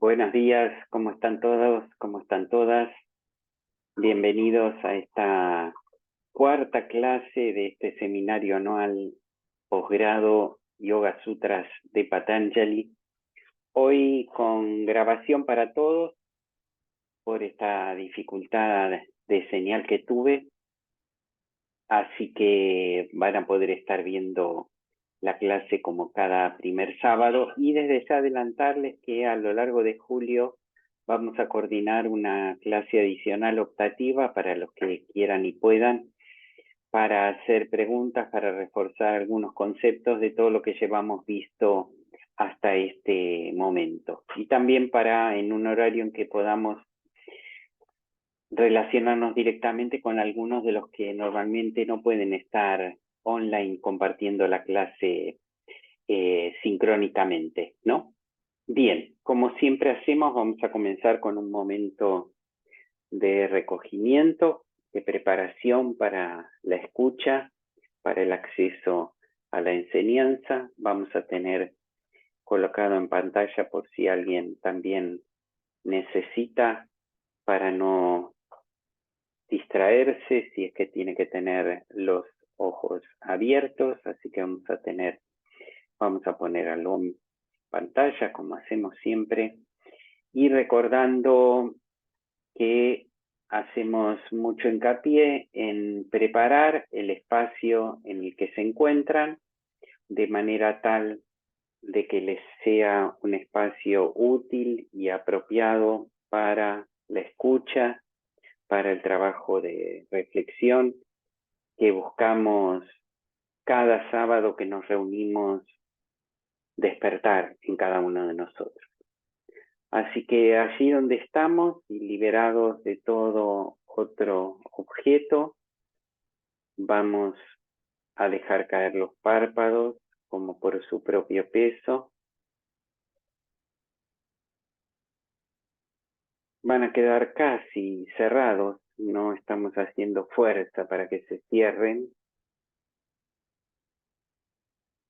Buenos días, ¿cómo están todos? ¿Cómo están todas? Bienvenidos a esta cuarta clase de este seminario anual posgrado Yoga Sutras de Patanjali. Hoy con grabación para todos por esta dificultad de señal que tuve, así que van a poder estar viendo la clase como cada primer sábado, y desde ya adelantarles que a lo largo de julio vamos a coordinar una clase adicional optativa para los que quieran y puedan, para hacer preguntas, para reforzar algunos conceptos de todo lo que llevamos visto hasta este momento. Y también para, en un horario en que podamos relacionarnos directamente con algunos de los que normalmente no pueden estar online compartiendo la clase sincrónicamente, ¿no? Bien, como siempre hacemos, vamos a comenzar con un momento de recogimiento, de preparación para la escucha, para el acceso a la enseñanza. Vamos a tener colocado en pantalla por si alguien también necesita, para no distraerse si es que tiene que tener los ojos abiertos. Así que vamos a poner algo en pantalla como hacemos siempre, y recordando que hacemos mucho hincapié en preparar el espacio en el que se encuentran de manera tal de que les sea un espacio útil y apropiado para la escucha, para el trabajo de reflexión que buscamos cada sábado que nos reunimos despertar en cada uno de nosotros. Así que allí donde estamos y liberados de todo otro objeto, vamos a dejar caer los párpados como por su propio peso. Van a quedar casi cerrados, no estamos haciendo fuerza para que se cierren.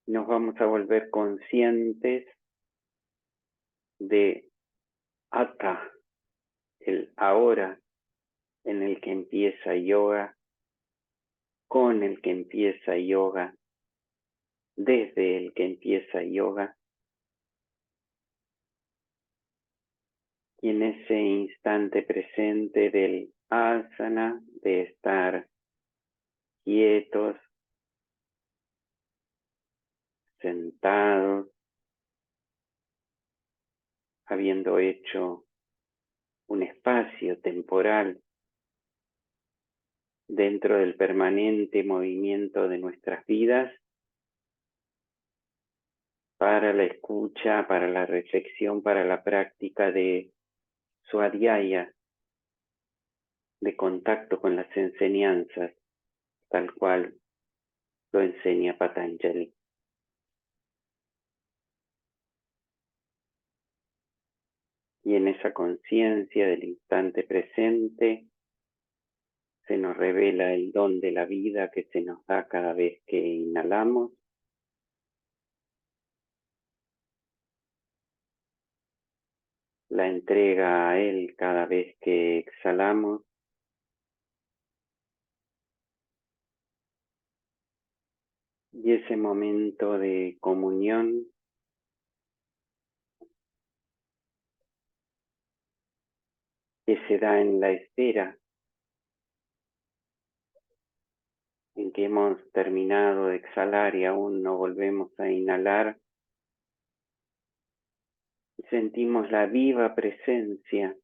Nos vamos a volver conscientes de acá, el ahora en el que empieza yoga, con el que empieza yoga, desde el que empieza yoga. Y en ese instante presente del asana, de estar quietos, sentados, habiendo hecho un espacio temporal dentro del permanente movimiento de nuestras vidas, para la escucha, para la reflexión, para la práctica de Swadhyaya, de contacto con las enseñanzas, tal cual lo enseña Patanjali. Y en esa conciencia del instante presente se nos revela el don de la vida que se nos da cada vez que inhalamos, la entrega a Él cada vez que exhalamos, y ese momento de comunión que se da en la espera en que hemos terminado de exhalar y aún no volvemos a inhalar, sentimos la viva presencia,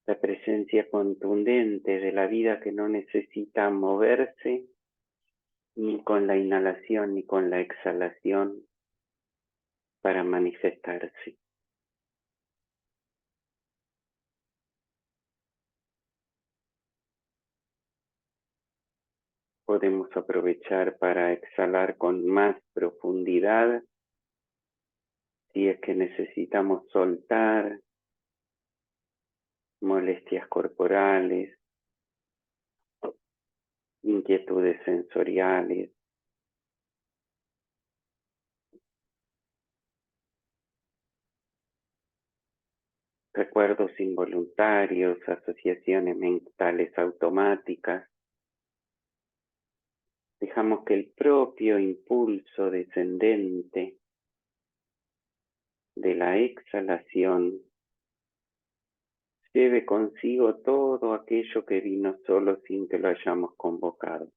la presencia contundente de la vida que no necesita moverse ni con la inhalación ni con la exhalación para manifestarse. Podemos aprovechar para exhalar con más profundidad si es que necesitamos soltar molestias corporales, inquietudes sensoriales. recuerdos involuntarios, asociaciones mentales automáticas. Dejamos que el propio impulso descendente de la exhalación lleve consigo todo aquello que vino solo sin que lo hayamos convocado.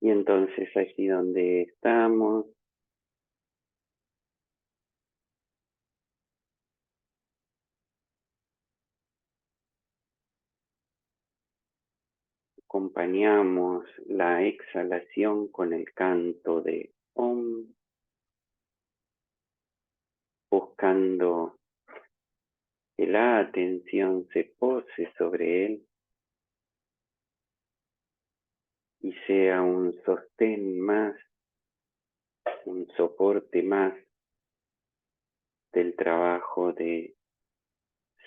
Y entonces allí donde estamos, acompañamos la exhalación con el canto de Om, buscando que la atención se pose sobre él y sea un sostén más, un soporte más del trabajo de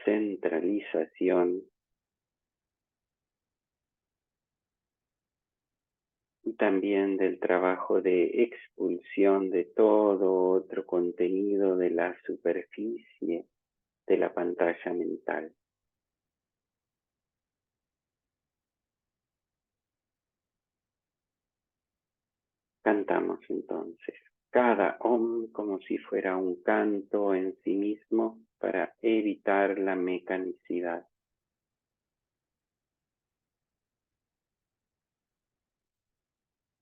centralización y también del trabajo de expulsión de todo otro contenido de la superficie de la pantalla mental. Cantamos entonces cada Om como si fuera un canto en sí mismo para evitar la mecanicidad.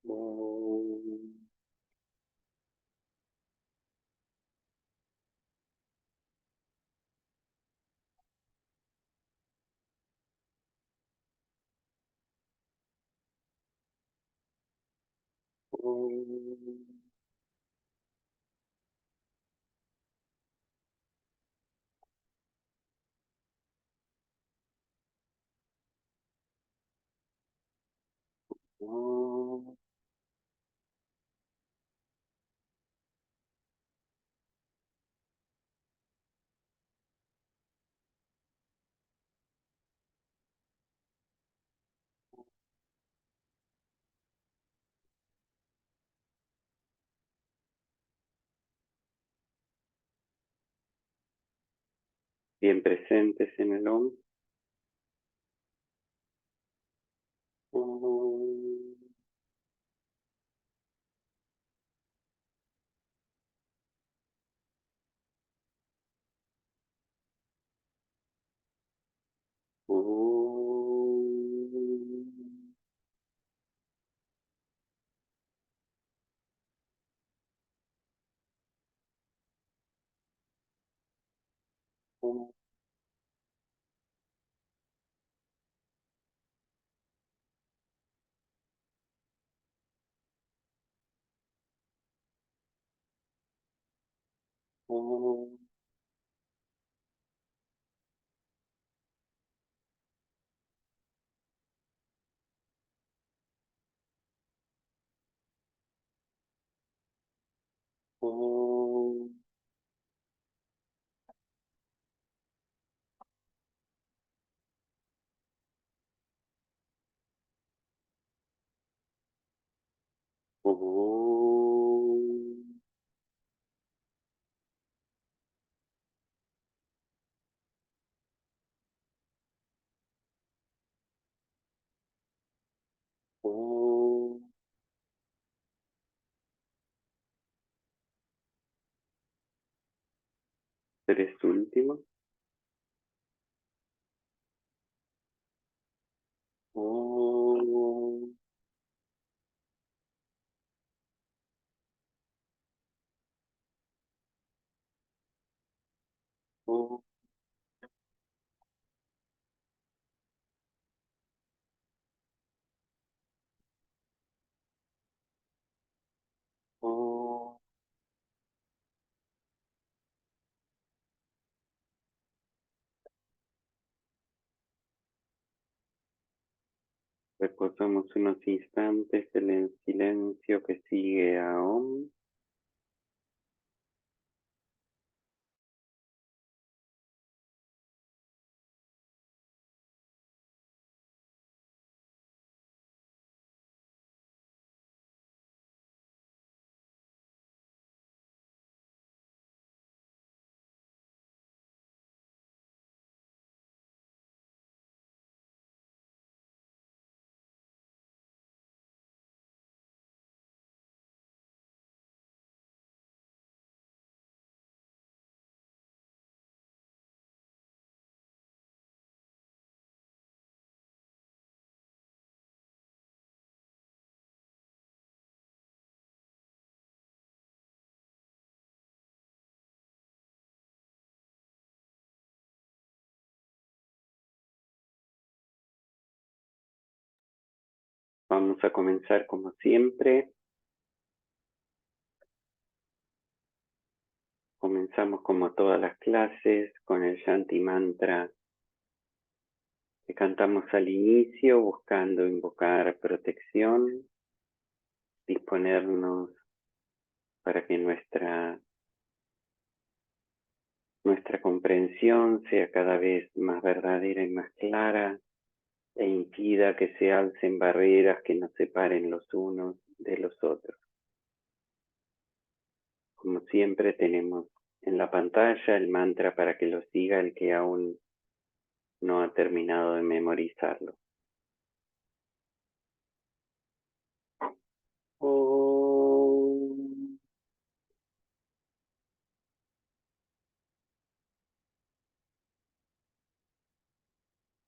Om. Om. Om. Bien presentes en el Om. Om. Om. Om. Om. Om. Om. Om. Tres últimos. Om. Om. Om. Reposamos unos instantes en el silencio que sigue a Om. Vamos a comenzar como siempre. Comenzamos como todas las clases con el Shanti Mantra que cantamos al inicio buscando invocar protección, disponernos para que nuestra comprensión sea cada vez más verdadera y más clara e impida que se alcen barreras que nos separen los unos de los otros. Como siempre tenemos en la pantalla el mantra para que lo siga el que aún no ha terminado de memorizarlo. Om.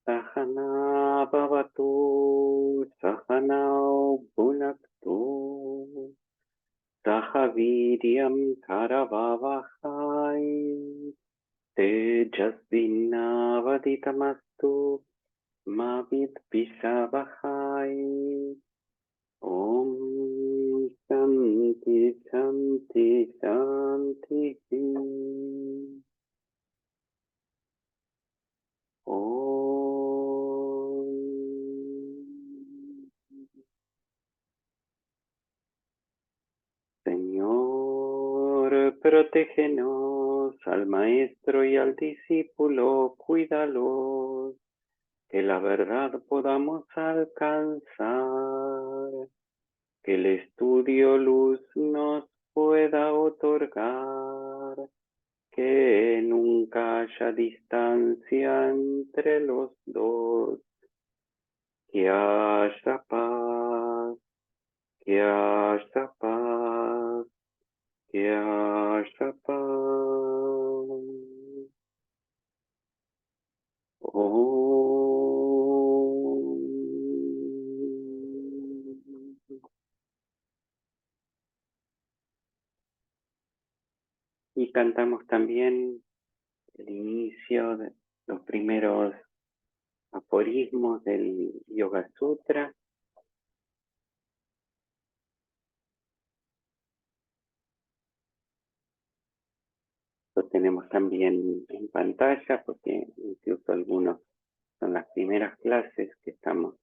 Sahana bhavatu, sahanau bhunaktu, sahaviryam karavavahai, tejasvinavaditamastu, ma vidvishavahai. Om Shanti Shanti Shanti. Om. Señor, protégenos al maestro y al discípulo, cuídalos, que la verdad podamos alcanzar, que el estudio luz nos pueda otorgar, que nunca haya distancia entre los dos, que haya paz, que haya paz, que haya paz. Om. Y cantamos también el inicio de los primeros aforismos del Yoga Sutra. Lo tenemos también en pantalla porque incluso algunos son las primeras clases que estamos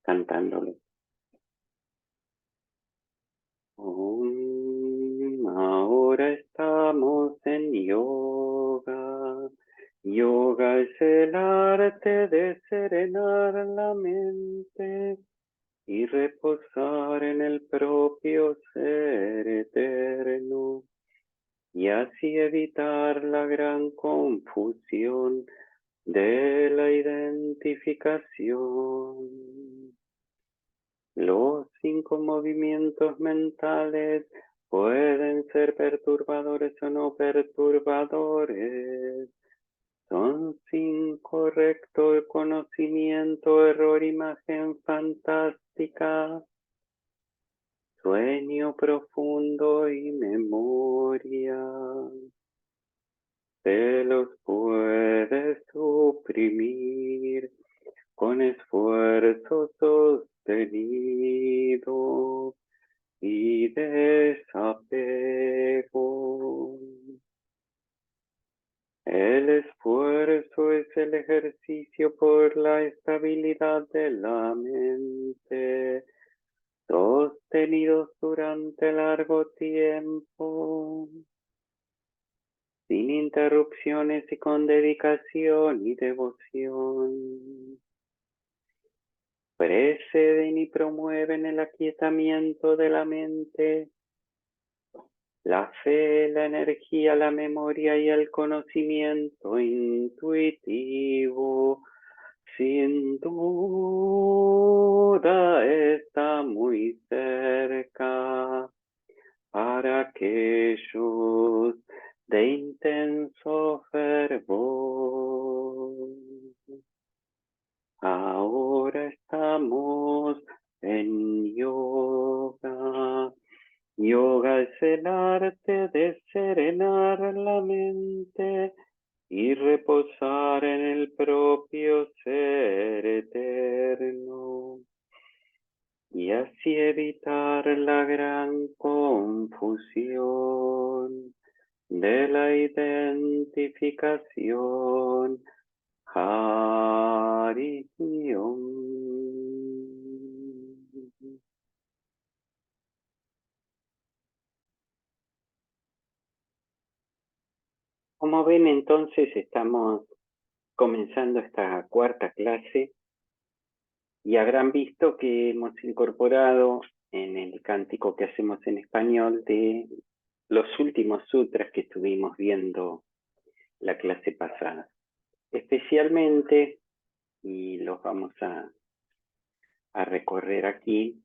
cantándolo. Ahora estamos en yoga. Yoga es el arte de serenar la mente y reposar en el propio ser eterno, y así evitar la gran confusión de la identificación. Los 5 movimientos mentales pueden ser perturbadores o no perturbadores. Son 5: recto, conocimiento, error, imagen fantástica, sueño profundo y memoria. Se los puede suprimir con esfuerzo sostenido y desapego. El esfuerzo es el ejercicio por la estabilidad de la mente, sostenidos durante largo tiempo, sin interrupciones y con dedicación y devoción. Preceden y promueven el aquietamiento de la mente, la fe, la energía, la memoria y el conocimiento intuitivo. Sin duda está muy cerca para aquellos de intenso fervor. Ahora estamos en yoga. Yoga es el arte de serenar la mente y reposar en el propio ser eterno, y así evitar la gran confusión de la identificación. Hari Om. Como ven, entonces estamos comenzando esta cuarta clase y habrán visto que hemos incorporado en el cántico que hacemos en español de los últimos sutras que estuvimos viendo la clase pasada. Especialmente, y los vamos a recorrer aquí,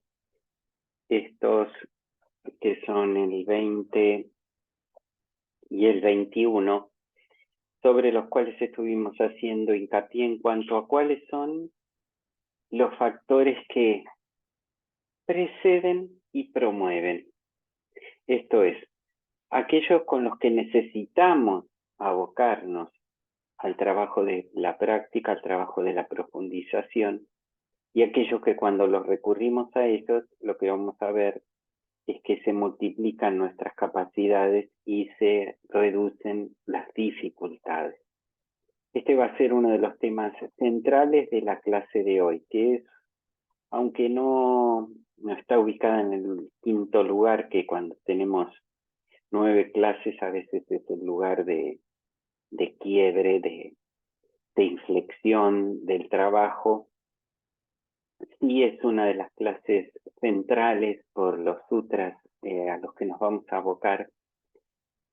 estos que son el 20 y el 21, sobre los cuales estuvimos haciendo hincapié en cuanto a cuáles son los factores que preceden y promueven. Esto es, aquellos con los que necesitamos abocarnos al trabajo de la práctica, al trabajo de la profundización, y aquellos que cuando los recurrimos a ellos, lo que vamos a ver es que se multiplican nuestras capacidades y se reducen las dificultades. Este va a ser uno de los temas centrales de la clase de hoy, que es, aunque no está ubicada en el quinto lugar, que cuando tenemos 9 clases a veces es el lugar de quiebre, de inflexión del trabajo, sí es una de las clases centrales por los sutras a los que nos vamos a abocar,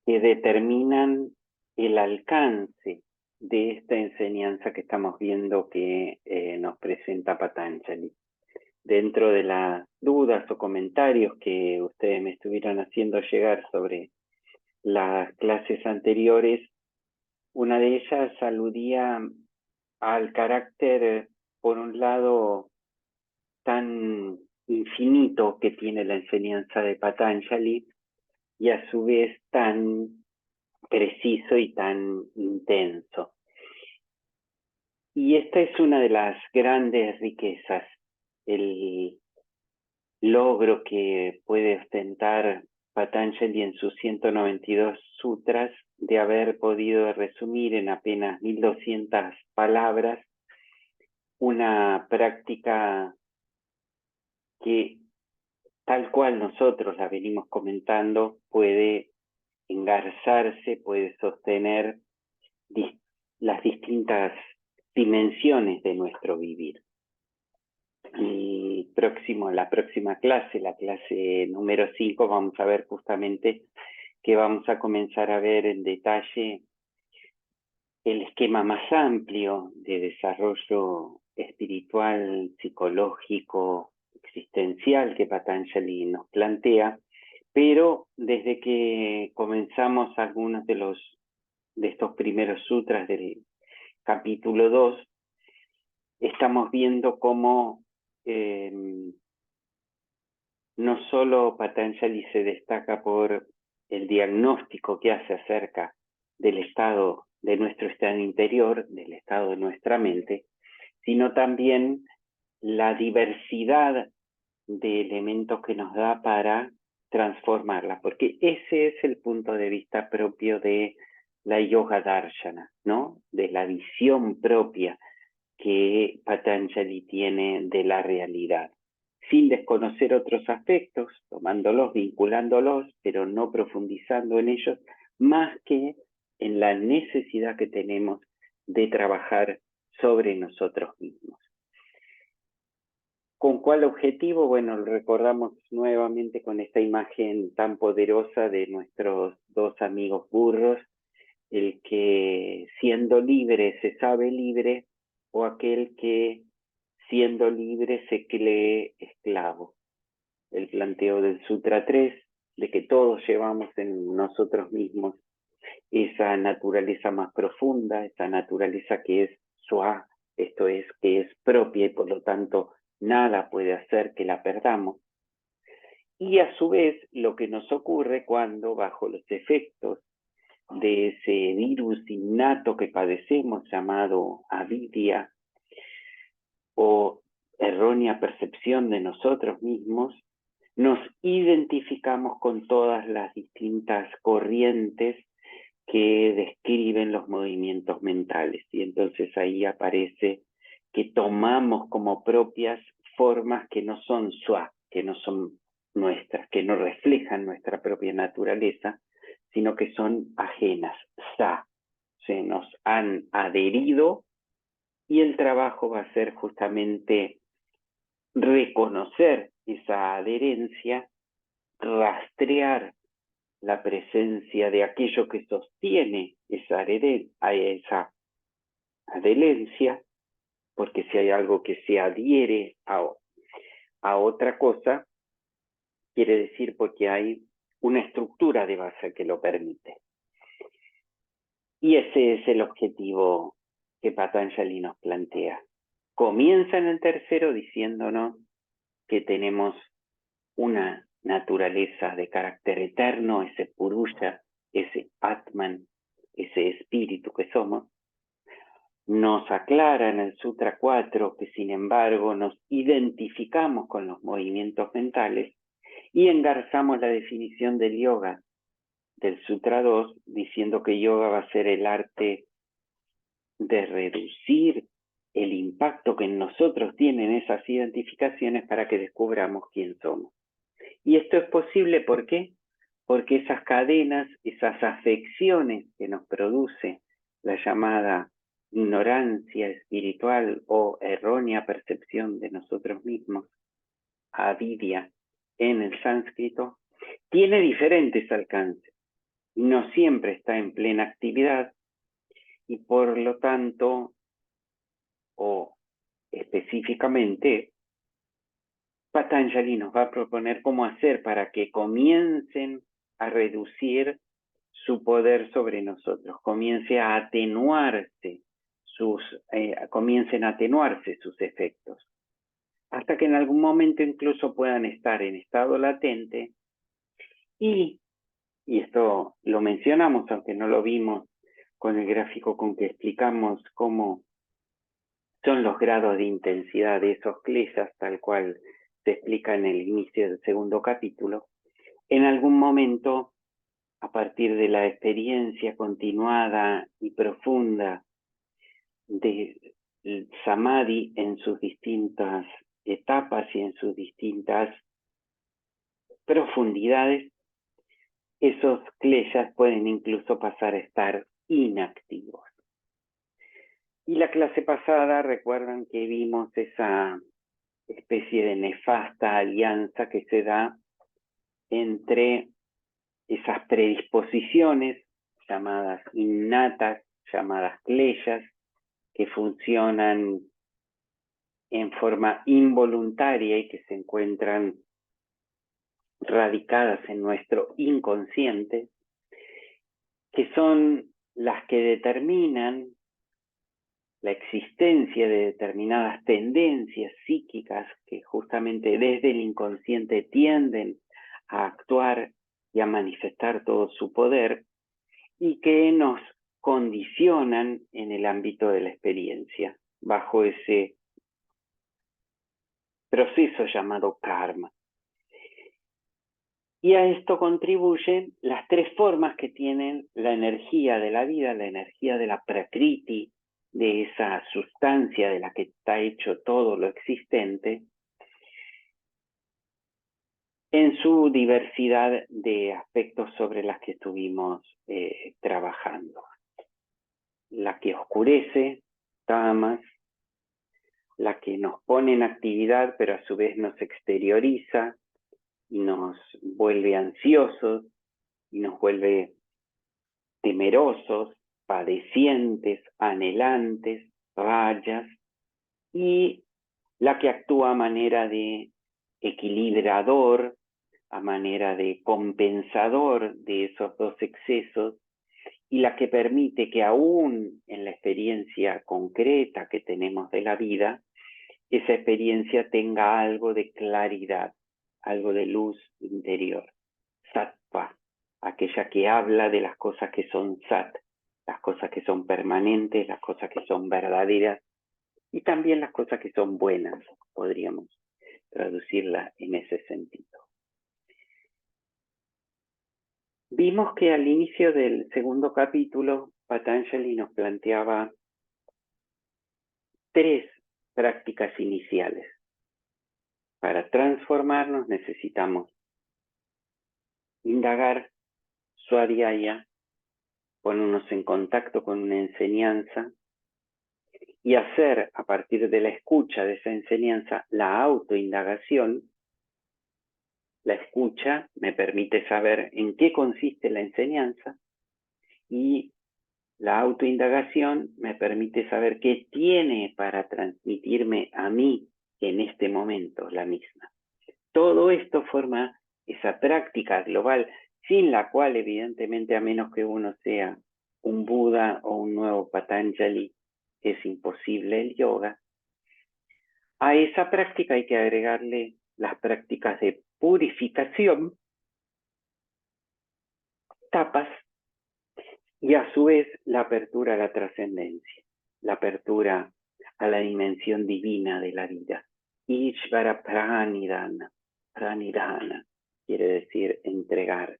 que determinan el alcance de esta enseñanza que estamos viendo que nos presenta Patanjali. Dentro de las dudas o comentarios que ustedes me estuvieron haciendo llegar sobre las clases anteriores, una de ellas aludía al carácter, por un lado, tan infinito que tiene la enseñanza de Patanjali y a su vez tan preciso y tan intenso. Y esta es una de las grandes riquezas, el logro que puede ostentar Patanjali en sus 192 sutras de haber podido resumir en apenas 1200 palabras una práctica que, tal cual nosotros la venimos comentando, puede engarzarse, puede sostener las distintas dimensiones de nuestro vivir. La próxima clase, la clase número 5, vamos a ver justamente que vamos a comenzar a ver en detalle el esquema más amplio de desarrollo espiritual, psicológico, existencial que Patanjali nos plantea, pero desde que comenzamos algunos de estos primeros sutras del capítulo 2, estamos viendo cómo no solo Patanjali se destaca por el diagnóstico que hace acerca del estado de nuestro estado interior, del estado de nuestra mente, sino también la diversidad de elementos que nos da para transformarla, porque ese es el punto de vista propio de la yoga darshana, ¿no? De la visión propia que Patanjali tiene de la realidad, sin desconocer otros aspectos, tomándolos, vinculándolos, pero no profundizando en ellos, más que en la necesidad que tenemos de trabajar sobre nosotros mismos. ¿Con cuál objetivo? Bueno, lo recordamos nuevamente con esta imagen tan poderosa de nuestros dos amigos burros, el que siendo libre se sabe libre, o aquel que siendo libre se cree esclavo. El planteo del Sutra 3, de que todos llevamos en nosotros mismos esa naturaleza más profunda, esa naturaleza que es sua, esto es, que es propia y por lo tanto nada puede hacer que la perdamos. Y a su vez, lo que nos ocurre cuando, bajo los efectos de ese virus innato que padecemos llamado avidya o errónea percepción de nosotros mismos, nos identificamos con todas las distintas corrientes que describen los movimientos mentales. Y entonces ahí aparece que tomamos como propias formas que no son sua, que no son nuestras, que no reflejan nuestra propia naturaleza, sino que son ajenas, sa. Se nos han adherido y el trabajo va a ser justamente reconocer esa adherencia, rastrear la presencia de aquello que sostiene esa adherencia, porque si hay algo que se adhiere a otra cosa, quiere decir porque hay una estructura de base que lo permite. Y ese es el objetivo que Patanjali nos plantea. Comienza en el tercero diciéndonos que tenemos una naturaleza de carácter eterno, ese purusha, ese atman, ese espíritu que somos. Nos aclara en el Sutra 4 que sin embargo nos identificamos con los movimientos mentales y engarzamos la definición del yoga del Sutra 2 diciendo que yoga va a ser el arte de reducir el impacto que en nosotros tienen esas identificaciones para que descubramos quién somos. Y esto es posible, ¿por qué? Porque esas cadenas, esas afecciones que nos produce la llamada ignorancia espiritual o errónea percepción de nosotros mismos, avidya en el sánscrito, tiene diferentes alcances. No siempre está en plena actividad y por lo tanto, o específicamente, Patanjali nos va a proponer cómo hacer para que comiencen a reducir su poder sobre nosotros, comiencen a atenuarse sus efectos, hasta que en algún momento incluso puedan estar en estado latente y esto lo mencionamos, aunque no lo vimos con el gráfico con que explicamos cómo son los grados de intensidad de esos kleshas, tal cual se explica en el inicio del segundo capítulo. En algún momento, a partir de la experiencia continuada y profunda de samadhi en sus distintas etapas y en sus distintas profundidades, esos kleshas pueden incluso pasar a estar inactivos. Y la clase pasada, recuerdan que vimos esa especie de nefasta alianza que se da entre esas predisposiciones llamadas innatas, llamadas kleshas, que funcionan en forma involuntaria y que se encuentran radicadas en nuestro inconsciente, que son las que determinan la existencia de determinadas tendencias psíquicas que justamente desde el inconsciente tienden a actuar y a manifestar todo su poder y que nos condicionan en el ámbito de la experiencia bajo ese proceso llamado karma. Y a esto contribuyen las tres formas que tienen la energía de la vida, la energía de la prakriti, de esa sustancia de la que está hecho todo lo existente, en su diversidad de aspectos sobre las que estuvimos trabajando. La que oscurece, tamas, la que nos pone en actividad pero a su vez nos exterioriza y nos vuelve ansiosos y nos vuelve temerosos, padecientes, anhelantes, rayas, y la que actúa a manera de equilibrador, a manera de compensador de esos dos excesos, y la que permite que aún en la experiencia concreta que tenemos de la vida, esa experiencia tenga algo de claridad, algo de luz interior. Sattva, aquella que habla de las cosas que son sat, las cosas que son permanentes, las cosas que son verdaderas y también las cosas que son buenas, podríamos traducirla en ese sentido. Vimos que al inicio del segundo capítulo, Patanjali nos planteaba tres prácticas iniciales. Para transformarnos necesitamos indagar, swadhyaya, ponernos en contacto con una enseñanza y hacer a partir de la escucha de esa enseñanza la autoindagación. La escucha me permite saber en qué consiste la enseñanza y la autoindagación me permite saber qué tiene para transmitirme a mí en este momento la misma. Todo esto forma esa práctica global sin la cual evidentemente a menos que uno sea un Buda o un nuevo Patanjali es imposible el yoga. A esa práctica hay que agregarle las prácticas de purificación, tapas, y a su vez la apertura a la trascendencia, la apertura a la dimensión divina de la vida. Ishvara Pranidhana, Pranidhana quiere decir entregarse.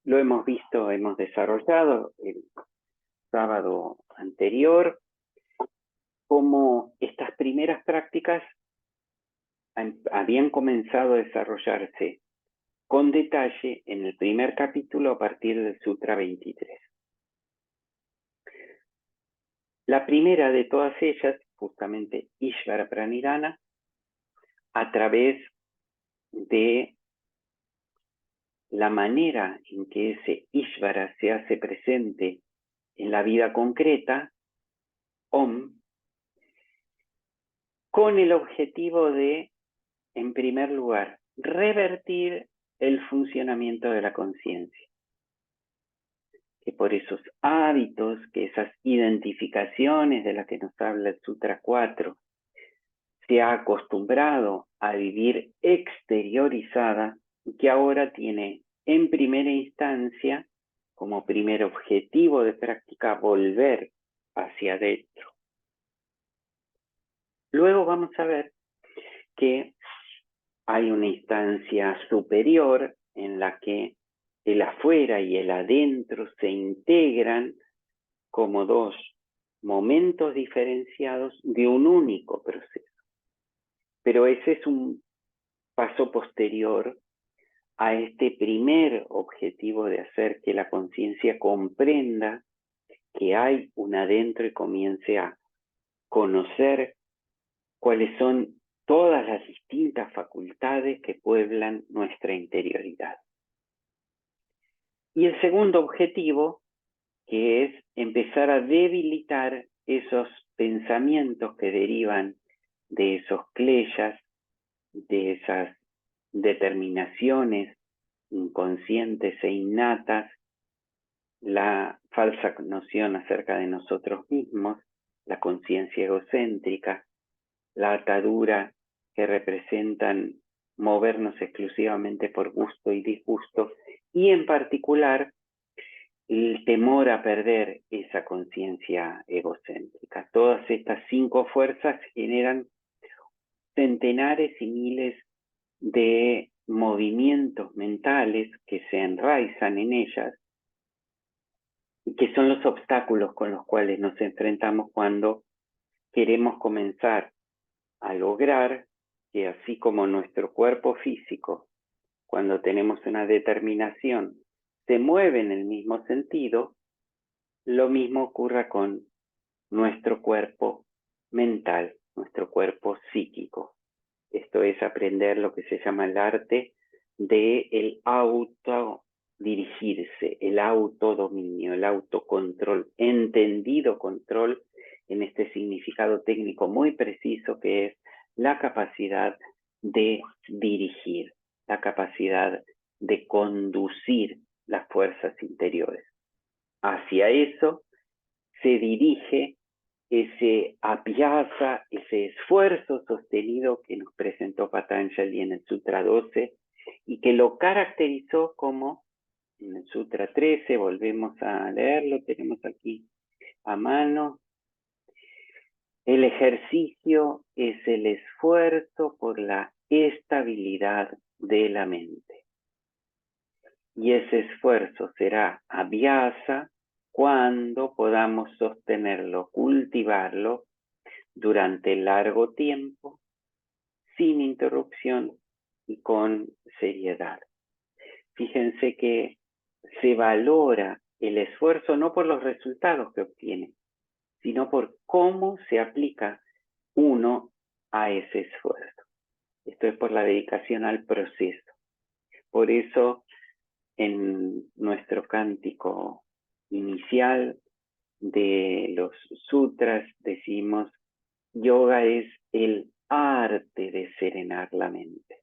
Lo hemos visto, hemos desarrollado el sábado anterior, cómo estas primeras prácticas habían comenzado a desarrollarse con detalle en el primer capítulo a partir del Sutra 23. La primera de todas ellas, justamente Ishvara Pranidhana, a través de la manera en que ese Ishvara se hace presente en la vida concreta, Om, con el objetivo de, en primer lugar, revertir el funcionamiento de la conciencia. Que por esos hábitos, que esas identificaciones de las que nos habla el Sutra 4, se ha acostumbrado a vivir exteriorizada y que ahora tiene en primera instancia como primer objetivo de práctica volver hacia adentro. Luego vamos a ver que hay una instancia superior en la que el afuera y el adentro se integran como dos momentos diferenciados de un único proceso. Pero ese es un paso posterior a este primer objetivo de hacer que la conciencia comprenda que hay un adentro y comience a conocer cuáles son todas las distintas facultades que pueblan nuestra interioridad. Y el segundo objetivo, que es empezar a debilitar esos pensamientos que derivan de esos kleyas, de esas determinaciones inconscientes e innatas, la falsa noción acerca de nosotros mismos, la conciencia egocéntrica, la atadura que representan movernos exclusivamente por gusto y disgusto, y en particular el temor a perder esa conciencia egocéntrica. Todas estas 5 fuerzas generan centenares y miles de movimientos mentales que se enraizan en ellas y que son los obstáculos con los cuales nos enfrentamos cuando queremos comenzar a lograr que así como nuestro cuerpo físico, cuando tenemos una determinación, se mueve en el mismo sentido, lo mismo ocurra con nuestro cuerpo mental, nuestro cuerpo psíquico. Esto es aprender lo que se llama el arte del autodirigirse, el autodominio, el autocontrol, entendido control en este significado técnico muy preciso que es la capacidad de dirigir, la capacidad de conducir las fuerzas interiores. Hacia eso se dirige ese abhyasa, ese esfuerzo sostenido que nos presentó Patanjali en el Sutra 12 y que lo caracterizó como, en el Sutra 13, volvemos a leerlo, tenemos aquí a mano, el ejercicio es el esfuerzo por la estabilidad de la mente. Y ese esfuerzo será abhyasa cuando podamos sostenerlo, cultivarlo durante largo tiempo, sin interrupción y con seriedad. Fíjense que se valora el esfuerzo no por los resultados que obtiene, sino por cómo se aplica uno a ese esfuerzo. Esto es por la dedicación al proceso. Por eso, en nuestro cántico inicial de los sutras decimos: yoga es el arte de serenar la mente.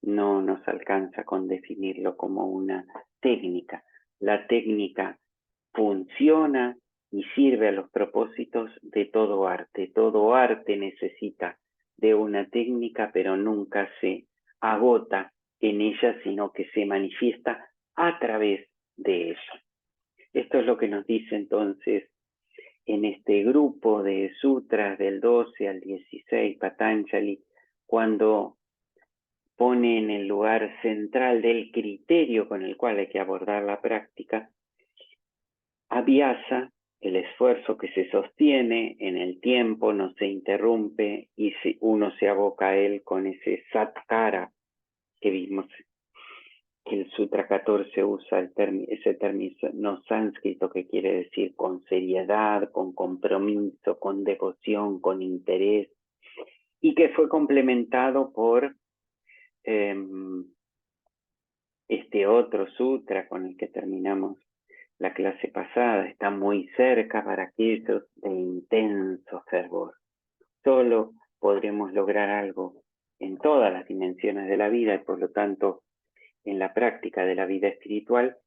No nos alcanza con definirlo como una técnica. La técnica funciona y sirve a los propósitos de todo arte. Todo arte necesita de una técnica, pero nunca se agota en ella, sino que se manifiesta a través de ella. Esto es lo que nos dice entonces en este grupo de sutras del 12 al 16, Patanjali, cuando pone en el lugar central del criterio con el cual hay que abordar la práctica, abhyasa, el esfuerzo que se sostiene en el tiempo, no se interrumpe y uno se aboca a él con ese satkara que vimos que el Sutra 14 usa ese término sánscrito que quiere decir con seriedad, con compromiso, con devoción, con interés, y que fue complementado por este otro sutra con el que terminamos la clase pasada. Está muy cerca para aquellos de intenso fervor. Solo podremos lograr algo en todas las dimensiones de la vida y por lo tanto en la práctica de la vida espiritual,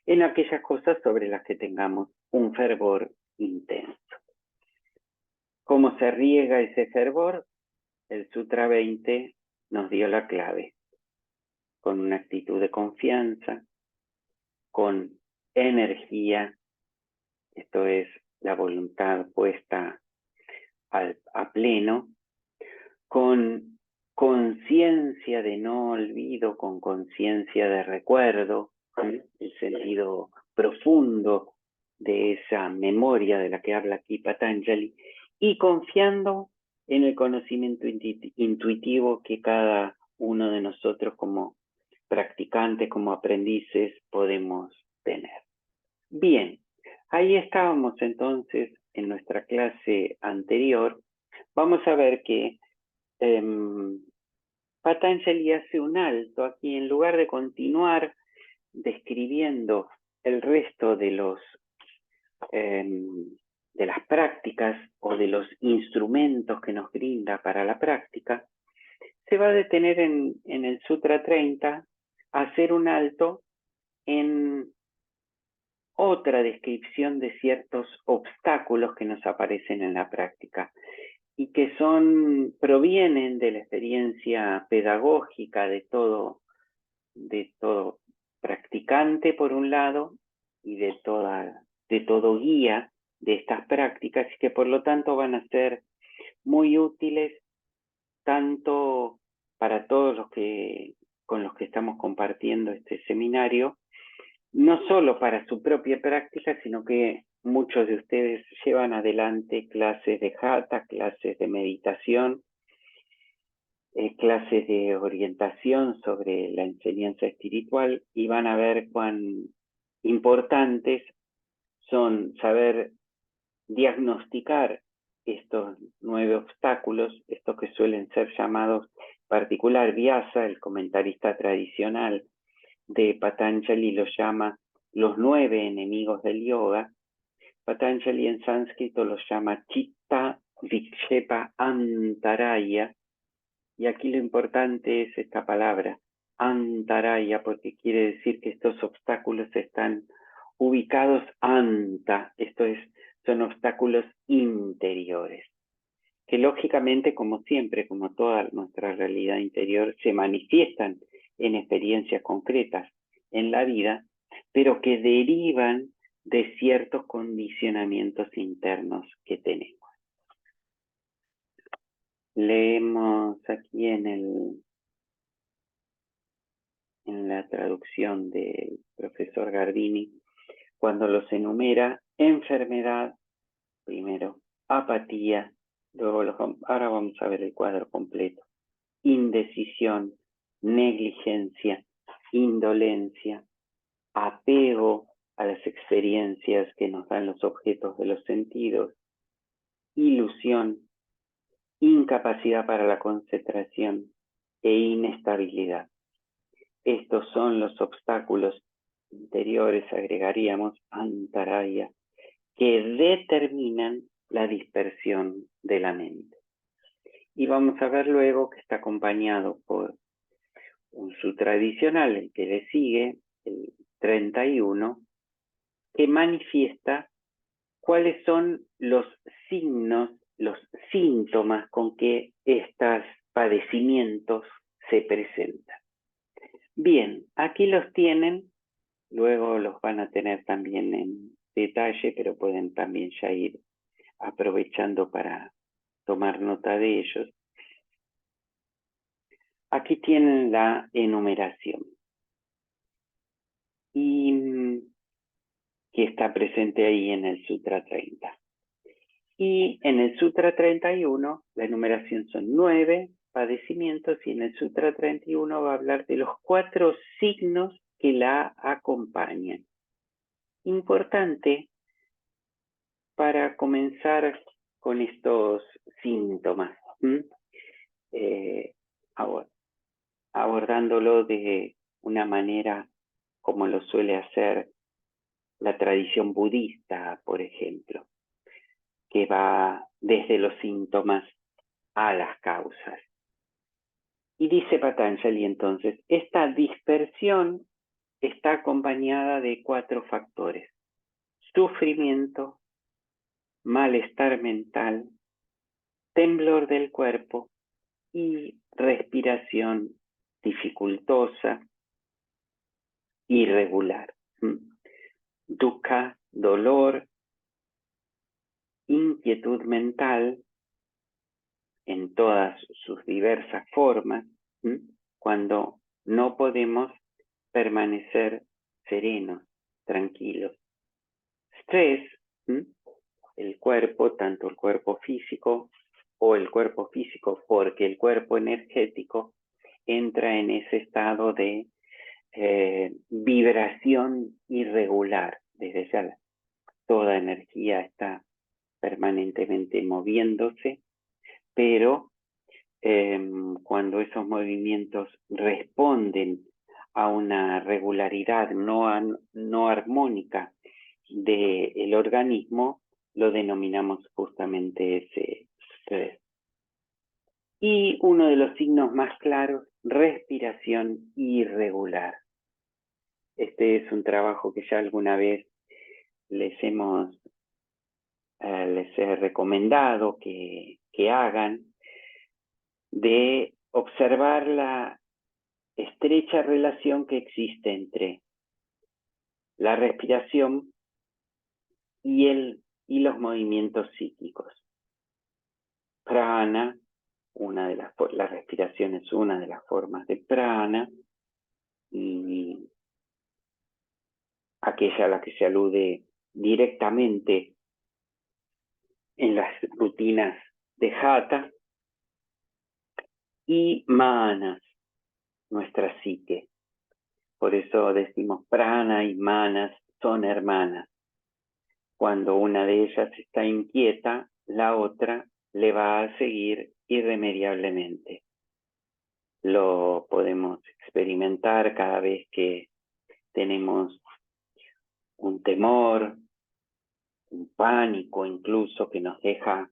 en aquellas cosas sobre las que tengamos un fervor intenso. ¿Cómo se riega ese fervor? El Sutra 20 nos dio la clave. Con una actitud de confianza, con energía, esto es la voluntad puesta a pleno, con conciencia de no olvido, con conciencia de recuerdo, el sentido profundo de esa memoria de la que habla aquí Patanjali, y confiando en el conocimiento intuitivo que cada uno de nosotros como practicantes, como aprendices, podemos tener. Bien, ahí estábamos entonces en nuestra clase anterior. Vamos a ver que Patanjali hace un alto aquí, en lugar de continuar describiendo el resto de las prácticas o de los instrumentos que nos brinda para la práctica, se va a detener en el Sutra 30 a hacer un alto en otra descripción de ciertos obstáculos que nos aparecen en la práctica y que provienen de la experiencia pedagógica de todo practicante por un lado y de todo guía de estas prácticas y que por lo tanto van a ser muy útiles tanto para todos los con los que estamos compartiendo este seminario, no solo para su propia práctica, sino que muchos de ustedes llevan adelante clases de Hatha, clases de meditación, clases de orientación sobre la enseñanza espiritual, y van a ver cuán importantes son saber diagnosticar estos 9 obstáculos, estos que suelen ser llamados particular Vyasa, el comentarista tradicional de Patanjali, los llama los 9 enemigos del yoga. Patanjali en sánscrito los llama Chitta Vikshepa Antaraya, y aquí lo importante es esta palabra, Antaraya, porque quiere decir que estos obstáculos están ubicados anta, esto es, son obstáculos interiores, que lógicamente, como siempre, como toda nuestra realidad interior, se manifiestan en experiencias concretas en la vida, pero que derivan de ciertos condicionamientos internos que tenemos. Leemos aquí en la traducción del profesor Gardini, cuando los enumera: enfermedad, primero, apatía, luego ahora vamos a ver el cuadro completo, indecisión, negligencia, indolencia, apego a las experiencias que nos dan los objetos de los sentidos, ilusión, incapacidad para la concentración e inestabilidad. Estos son los obstáculos interiores, agregaríamos, antaraya, que determinan la dispersión de la mente. Y vamos a ver luego que está acompañado por un sutra adicional, el que le sigue, el 31, que manifiesta cuáles son los signos, los síntomas con que estos padecimientos se presentan. Bien, aquí los tienen, luego los van a tener también en detalle, pero pueden también ya ir aprovechando para tomar nota de ellos. Aquí tienen la enumeración, y que está presente ahí en el Sutra 30. Y en el Sutra 31, la enumeración son 9 padecimientos, y en el Sutra 31 va a hablar de los 4 signos que la acompañan. Importante para comenzar con estos síntomas, abordándolo de una manera como lo suele hacer la tradición budista, por ejemplo, que va desde los síntomas a las causas. Y dice Patanjali entonces, esta dispersión está acompañada de 4 factores: sufrimiento, malestar mental, temblor del cuerpo y respiración dificultosa, irregular. Dukkha, dolor, inquietud mental en todas sus diversas formas, cuando no podemos permanecer serenos, tranquilos. Estrés, el cuerpo, tanto el cuerpo físico o el cuerpo físico, porque el cuerpo energético entra en ese estado de vibración irregular. Desde ya toda energía está permanentemente moviéndose, pero cuando esos movimientos responden a una regularidad no armónica del organismo, lo denominamos justamente ese estrés. Y uno de los signos más claros, respiración irregular. Este es un trabajo que ya alguna vez les he recomendado que hagan, de observar la estrecha relación que existe entre la respiración y los movimientos psíquicos. Prana la respiración es una de las formas de prana, y aquella a la que se alude directamente en las rutinas de Hatha, y manas, nuestra psique. Por eso decimos prana y manas son hermanas. Cuando una de ellas está inquieta, la otra le va a seguir irremediablemente. Lo podemos experimentar cada vez que tenemos un temor, un pánico incluso que nos deja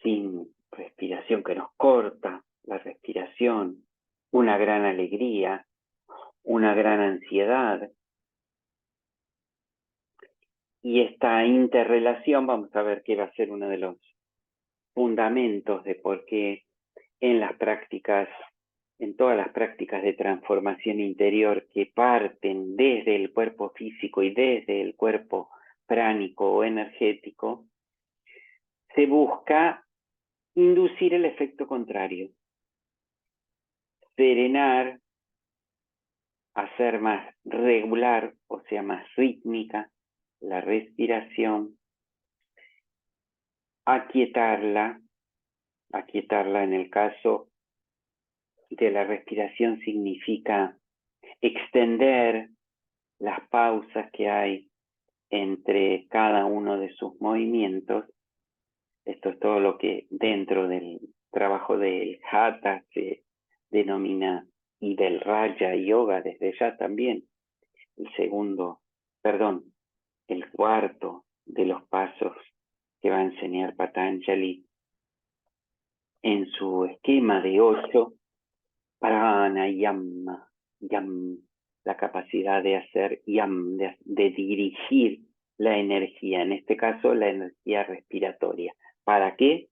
sin respiración, que nos corta la respiración, una gran alegría, una gran ansiedad. Y esta interrelación vamos a ver que va a ser uno de los fundamentos de por qué en todas las prácticas de transformación interior que parten desde el cuerpo físico y desde el cuerpo pránico o energético, se busca inducir el efecto contrario, serenar, hacer más regular, o sea, más rítmica la respiración, aquietarla en el caso de la respiración significa extender las pausas que hay entre cada uno de sus movimientos. Esto es todo lo que dentro del trabajo del Hatha se denomina, y del Raja Yoga desde ya también, el cuarto de los pasos que va a enseñar Patanjali en su esquema de 8, pranayama, la capacidad de hacer yam, de dirigir la energía, en este caso la energía respiratoria. ¿Para qué?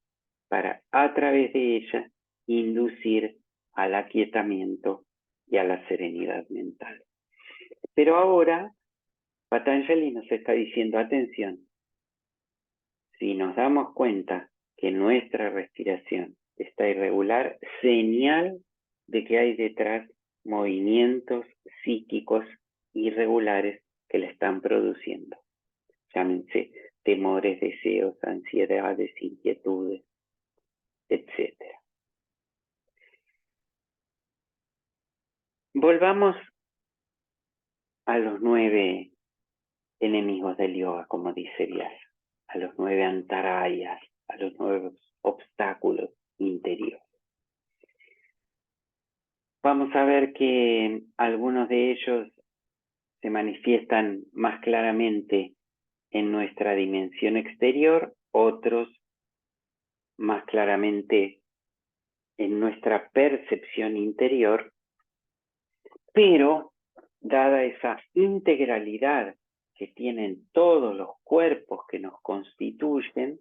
Para a través de ella inducir al aquietamiento y a la serenidad mental. Pero ahora Patanjali nos está diciendo, atención, si nos damos cuenta que nuestra respiración está irregular, señal de que hay detrás movimientos psíquicos irregulares que le están produciendo. Llámense temores, deseos, ansiedades, inquietudes, etc. Volvamos a los 9 enemigos del yoga, como dice Vyasa, a los 9 antarayas, a los 9 obstáculos interiores. Vamos a ver que algunos de ellos se manifiestan más claramente en nuestra dimensión exterior, otros más claramente en nuestra percepción interior, pero dada esa integralidad que tienen todos los cuerpos que nos constituyen,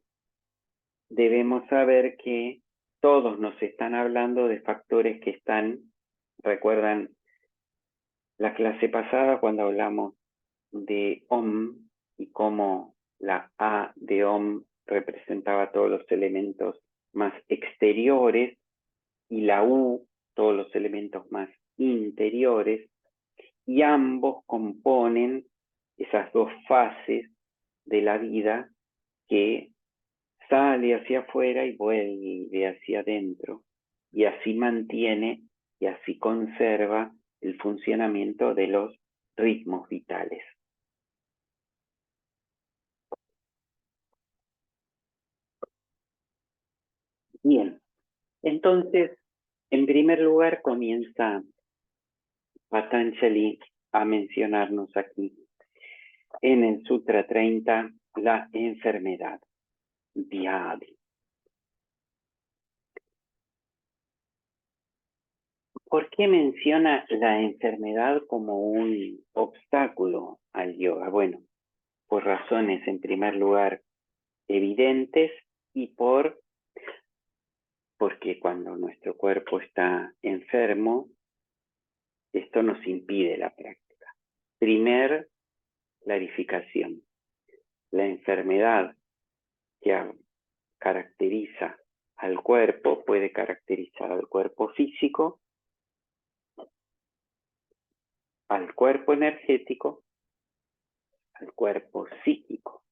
debemos saber que todos nos están hablando de factores que están, recuerdan la clase pasada cuando hablamos de Om y cómo la A de Om representaba todos los elementos más exteriores y la U todos los elementos más interiores, y ambos componen esas dos fases de la vida que sale hacia afuera y vuelve hacia adentro, y así mantiene y así conserva el funcionamiento de los ritmos vitales. Bien, entonces, en primer lugar comienza Patanjali a mencionarnos aquí en el Sutra 30 la enfermedad, Vyadhi. ¿Por qué menciona la enfermedad como un obstáculo al yoga? Bueno, por razones en primer lugar evidentes y porque cuando nuestro cuerpo está enfermo, esto nos impide la práctica. Primer clarificación. La enfermedad que caracteriza al cuerpo, puede caracterizar al cuerpo físico, al cuerpo energético, al cuerpo psíquico.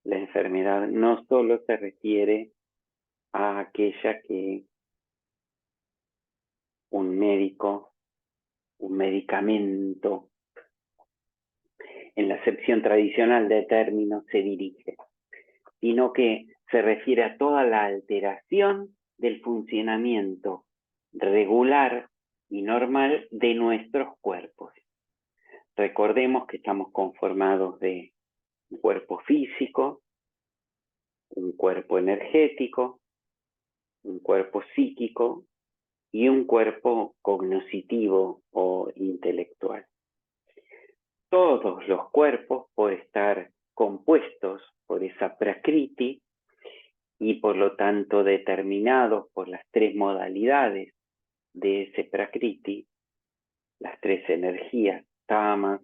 La enfermedad no solo se refiere a aquella que un médico, un medicamento, en la acepción tradicional de término se dirige, sino que se refiere a toda la alteración del funcionamiento regular y normal de nuestros cuerpos. Recordemos que estamos conformados de un cuerpo físico, un cuerpo energético, un cuerpo psíquico y un cuerpo cognitivo o intelectual. Todos los cuerpos, por estar compuestos por esa prakriti y por lo tanto determinados por las tres modalidades de ese prakriti, las tres energías, tamas,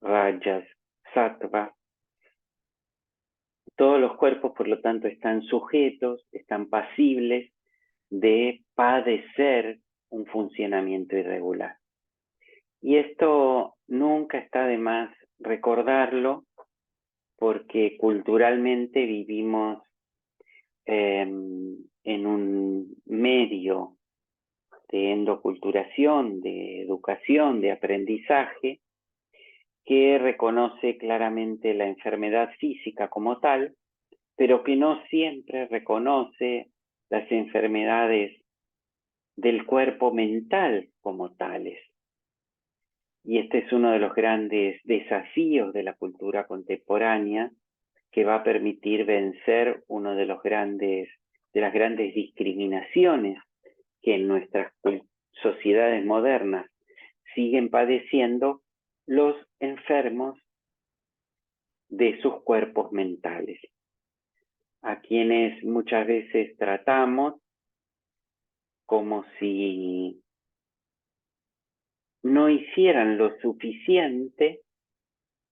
rajas, sattva, todos los cuerpos por lo tanto están sujetos, están pasibles de padecer un funcionamiento irregular. Y esto nunca está de más recordarlo porque culturalmente vivimos en un medio de endoculturación, de educación, de aprendizaje, que reconoce claramente la enfermedad física como tal, pero que no siempre reconoce las enfermedades del cuerpo mental como tales. Y este es uno de los grandes desafíos de la cultura contemporánea que va a permitir vencer uno de las grandes discriminaciones que en nuestras sociedades modernas siguen padeciendo los enfermos de sus cuerpos mentales, a quienes muchas veces tratamos como si no hicieran lo suficiente,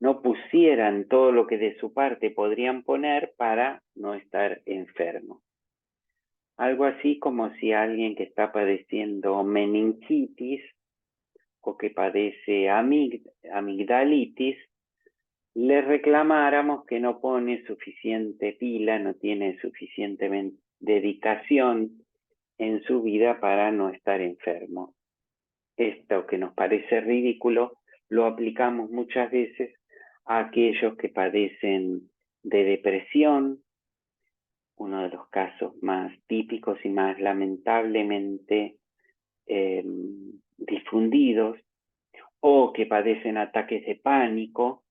no pusieran todo lo que de su parte podrían poner para no estar enfermo. Algo así como si alguien que está padeciendo meningitis o que padece amigdalitis, le reclamáramos que no pone suficiente pila, no tiene suficiente dedicación en su vida para no estar enfermo. Esto que nos parece ridículo lo aplicamos muchas veces a aquellos que padecen de depresión, uno de los casos más típicos y más lamentablemente difundidos, o que padecen ataques de pánico,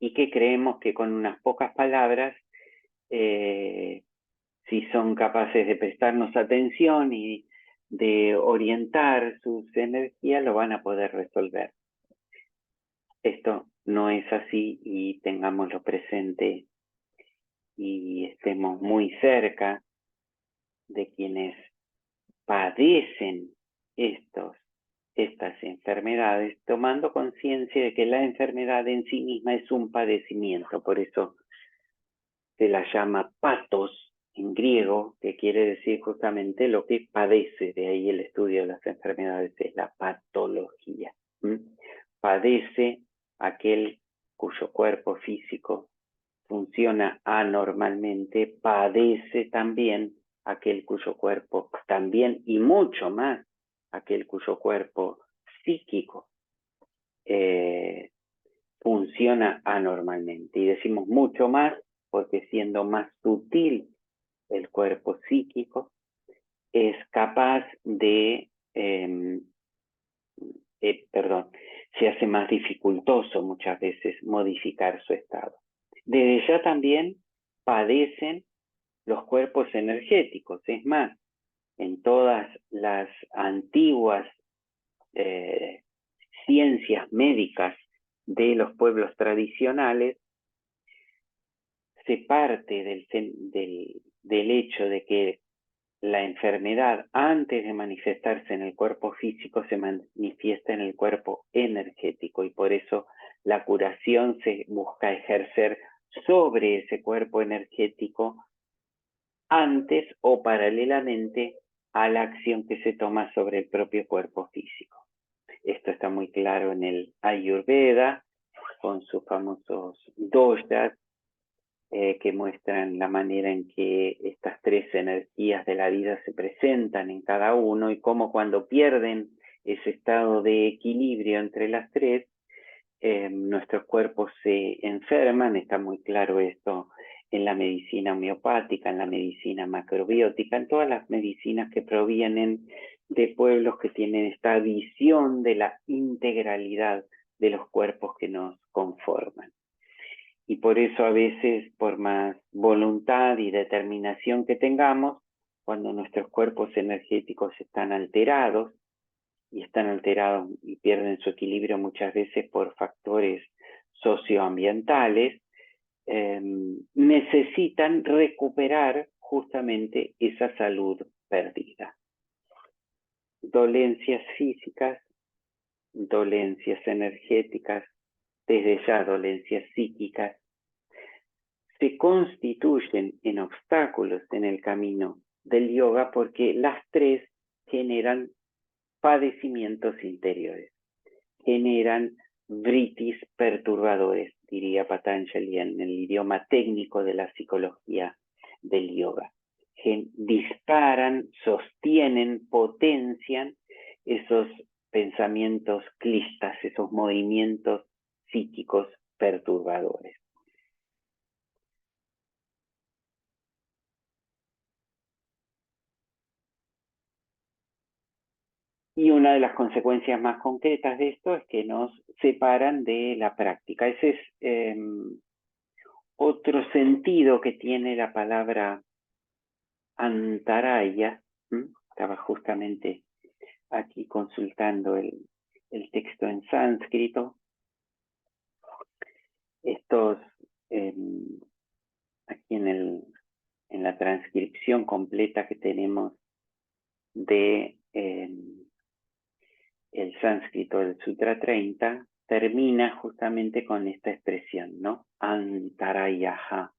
y que creemos que con unas pocas palabras, si son capaces de prestarnos atención y de orientar sus energías, lo van a poder resolver. Esto no es así y tengámoslo presente y estemos muy cerca de quienes padecen estas enfermedades, tomando conciencia de que la enfermedad en sí misma es un padecimiento, por eso se la llama patos en griego, que quiere decir justamente lo que padece, de ahí el estudio de las enfermedades es la patología. Padece aquel cuyo cuerpo físico funciona anormalmente, padece también aquel cuyo cuerpo también y mucho más aquel cuyo cuerpo psíquico funciona anormalmente. Y decimos mucho más porque siendo más sutil el cuerpo psíquico, es capaz de, se hace más dificultoso muchas veces modificar su estado. Desde ya también padecen los cuerpos energéticos. Es más, en todas las antiguas ciencias médicas de los pueblos tradicionales, se parte del hecho de que la enfermedad, antes de manifestarse en el cuerpo físico, se manifiesta en el cuerpo energético, y por eso la curación se busca ejercer sobre ese cuerpo energético antes o paralelamente a la acción que se toma sobre el propio cuerpo físico. Esto está muy claro en el Ayurveda, con sus famosos doshas, que muestran la manera en que estas tres energías de la vida se presentan en cada uno y cómo cuando pierden ese estado de equilibrio entre las tres, nuestros cuerpos se enferman. Está muy claro esto en la medicina homeopática, en la medicina macrobiótica, en todas las medicinas que provienen de pueblos que tienen esta visión de la integralidad de los cuerpos que nos conforman. Y por eso a veces, por más voluntad y determinación que tengamos, cuando nuestros cuerpos energéticos están alterados y pierden su equilibrio muchas veces por factores socioambientales, necesitan recuperar justamente esa salud perdida. Dolencias físicas, dolencias energéticas, desde ya dolencias psíquicas, se constituyen en obstáculos en el camino del yoga porque las tres generan padecimientos interiores, generan vritis perturbadores, diría Patanjali en el idioma técnico de la psicología del yoga. Disparan, sostienen, potencian esos pensamientos clistas, esos movimientos psíquicos perturbadores. Y una de las consecuencias más concretas de esto es que nos separan de la práctica. Ese es otro sentido que tiene la palabra antaraya. Estaba justamente aquí consultando el texto en sánscrito. Estos, aquí en la transcripción completa que tenemos de el sánscrito del Sutra 30, termina justamente con esta expresión, ¿no? Antarayaha.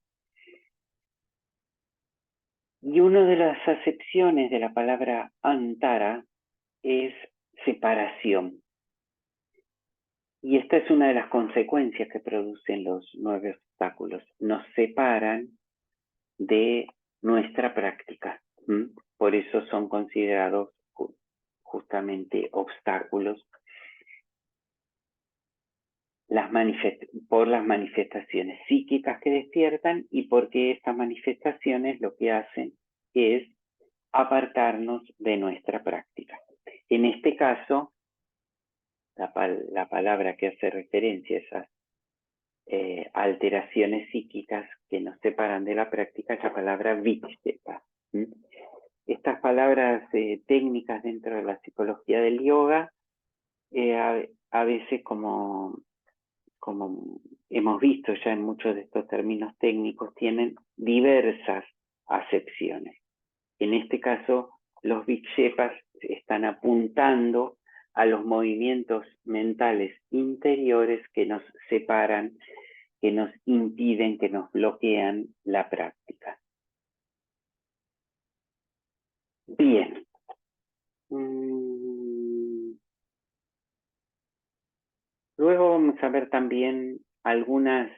Y una de las acepciones de la palabra antara es separación. Y esta es una de las consecuencias que producen los 9 obstáculos. Nos separan de nuestra práctica. Por eso son considerados justamente obstáculos por las manifestaciones psíquicas que despiertan y porque estas manifestaciones lo que hacen es apartarnos de nuestra práctica. En este caso, la palabra que hace referencia a esas alteraciones psíquicas que nos separan de la práctica es la palabra vikshepa. Estas palabras técnicas dentro de la psicología del yoga, a veces como hemos visto ya en muchos de estos términos técnicos, tienen diversas acepciones. En este caso, los vikshepas están apuntando a los movimientos mentales interiores que nos separan, que nos impiden, que nos bloquean la práctica. Bien. Luego vamos a ver también algunas,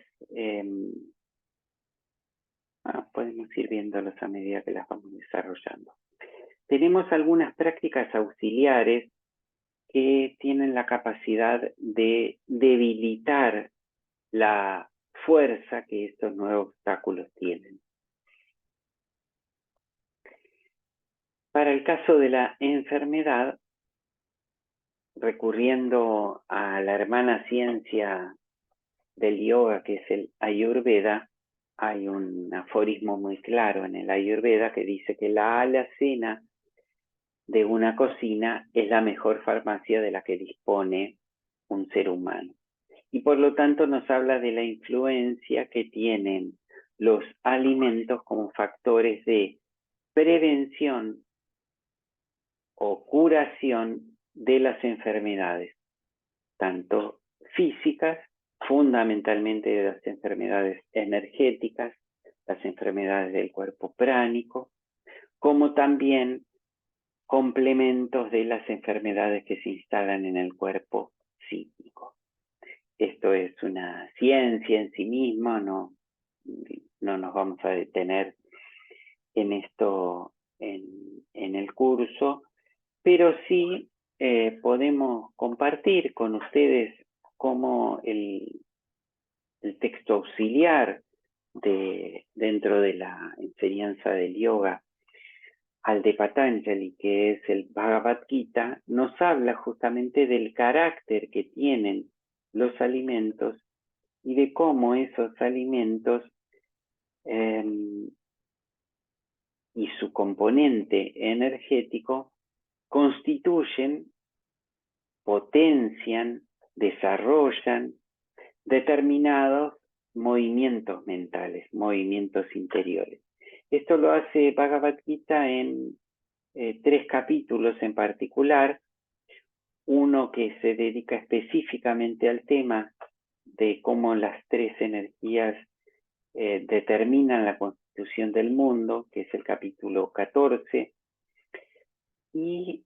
podemos ir viéndolos a medida que las vamos desarrollando. Tenemos algunas prácticas auxiliares que tienen la capacidad de debilitar la fuerza que estos 9 obstáculos tienen. Para el caso de la enfermedad, recurriendo a la hermana ciencia del yoga, que es el Ayurveda, hay un aforismo muy claro en el Ayurveda que dice que la alacena de una cocina es la mejor farmacia de la que dispone un ser humano. Y por lo tanto nos habla de la influencia que tienen los alimentos como factores de prevención o curación de las enfermedades, tanto físicas, fundamentalmente de las enfermedades energéticas, las enfermedades del cuerpo pránico, como también complementos de las enfermedades que se instalan en el cuerpo psíquico. Esto es una ciencia en sí misma, no nos vamos a detener en esto en el curso, pero sí podemos compartir con ustedes cómo el texto auxiliar dentro de la enseñanza del yoga al de Patanjali, que es el Bhagavad Gita, nos habla justamente del carácter que tienen los alimentos y de cómo esos alimentos y su componente energético constituyen, potencian, desarrollan determinados movimientos mentales, movimientos interiores. Esto lo hace Bhagavad Gita en 3 capítulos en particular, uno que se dedica específicamente al tema de cómo las 3 energías determinan la constitución del mundo, que es el capítulo 14, y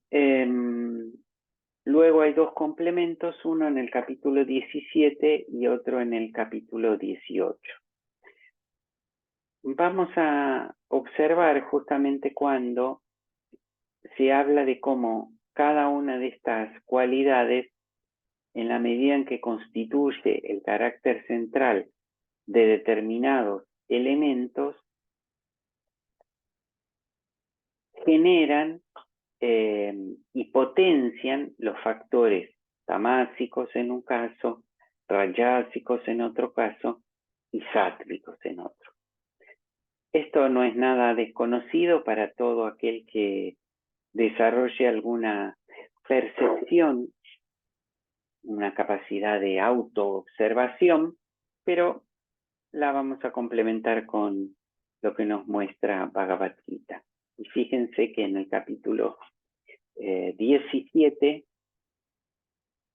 luego hay 2 complementos, uno en el capítulo 17 y otro en el capítulo 18. Vamos a observar justamente cuando se habla de cómo cada una de estas cualidades, en la medida en que constituye el carácter central de determinados elementos, generan y potencian los factores tamásicos en un caso, rayásicos en otro caso y sáttvicos en otro. Esto no es nada desconocido para todo aquel que desarrolle alguna percepción, una capacidad de autoobservación, pero la vamos a complementar con lo que nos muestra Bhagavad Gita. Y fíjense que en el capítulo 17,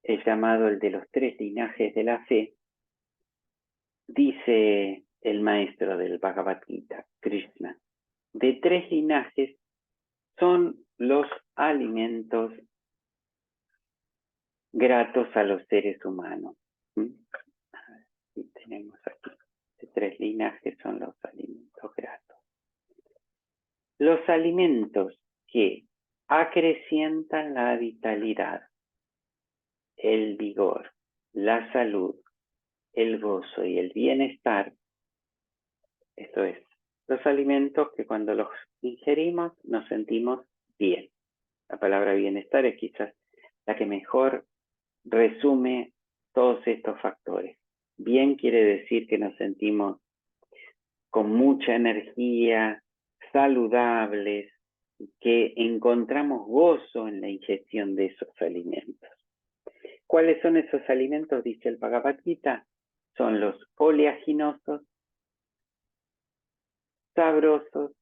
es llamado el de los 3 linajes de la fe, dice el maestro del Bhagavad Gita, Krishna, de 3 linajes son los alimentos gratos a los seres humanos. Y tenemos aquí, de 3 linajes son los alimentos gratos. Los alimentos que acrecientan la vitalidad, el vigor, la salud, el gozo y el bienestar, esto es, los alimentos que cuando los ingerimos nos sentimos bien. La palabra bienestar es quizás la que mejor resume todos estos factores. Bien quiere decir que nos sentimos con mucha energía, saludables, que encontramos gozo en la ingestión de esos alimentos. ¿Cuáles son esos alimentos? Dice el Bhagavad Gita. Son los oleaginosos, sabrosos,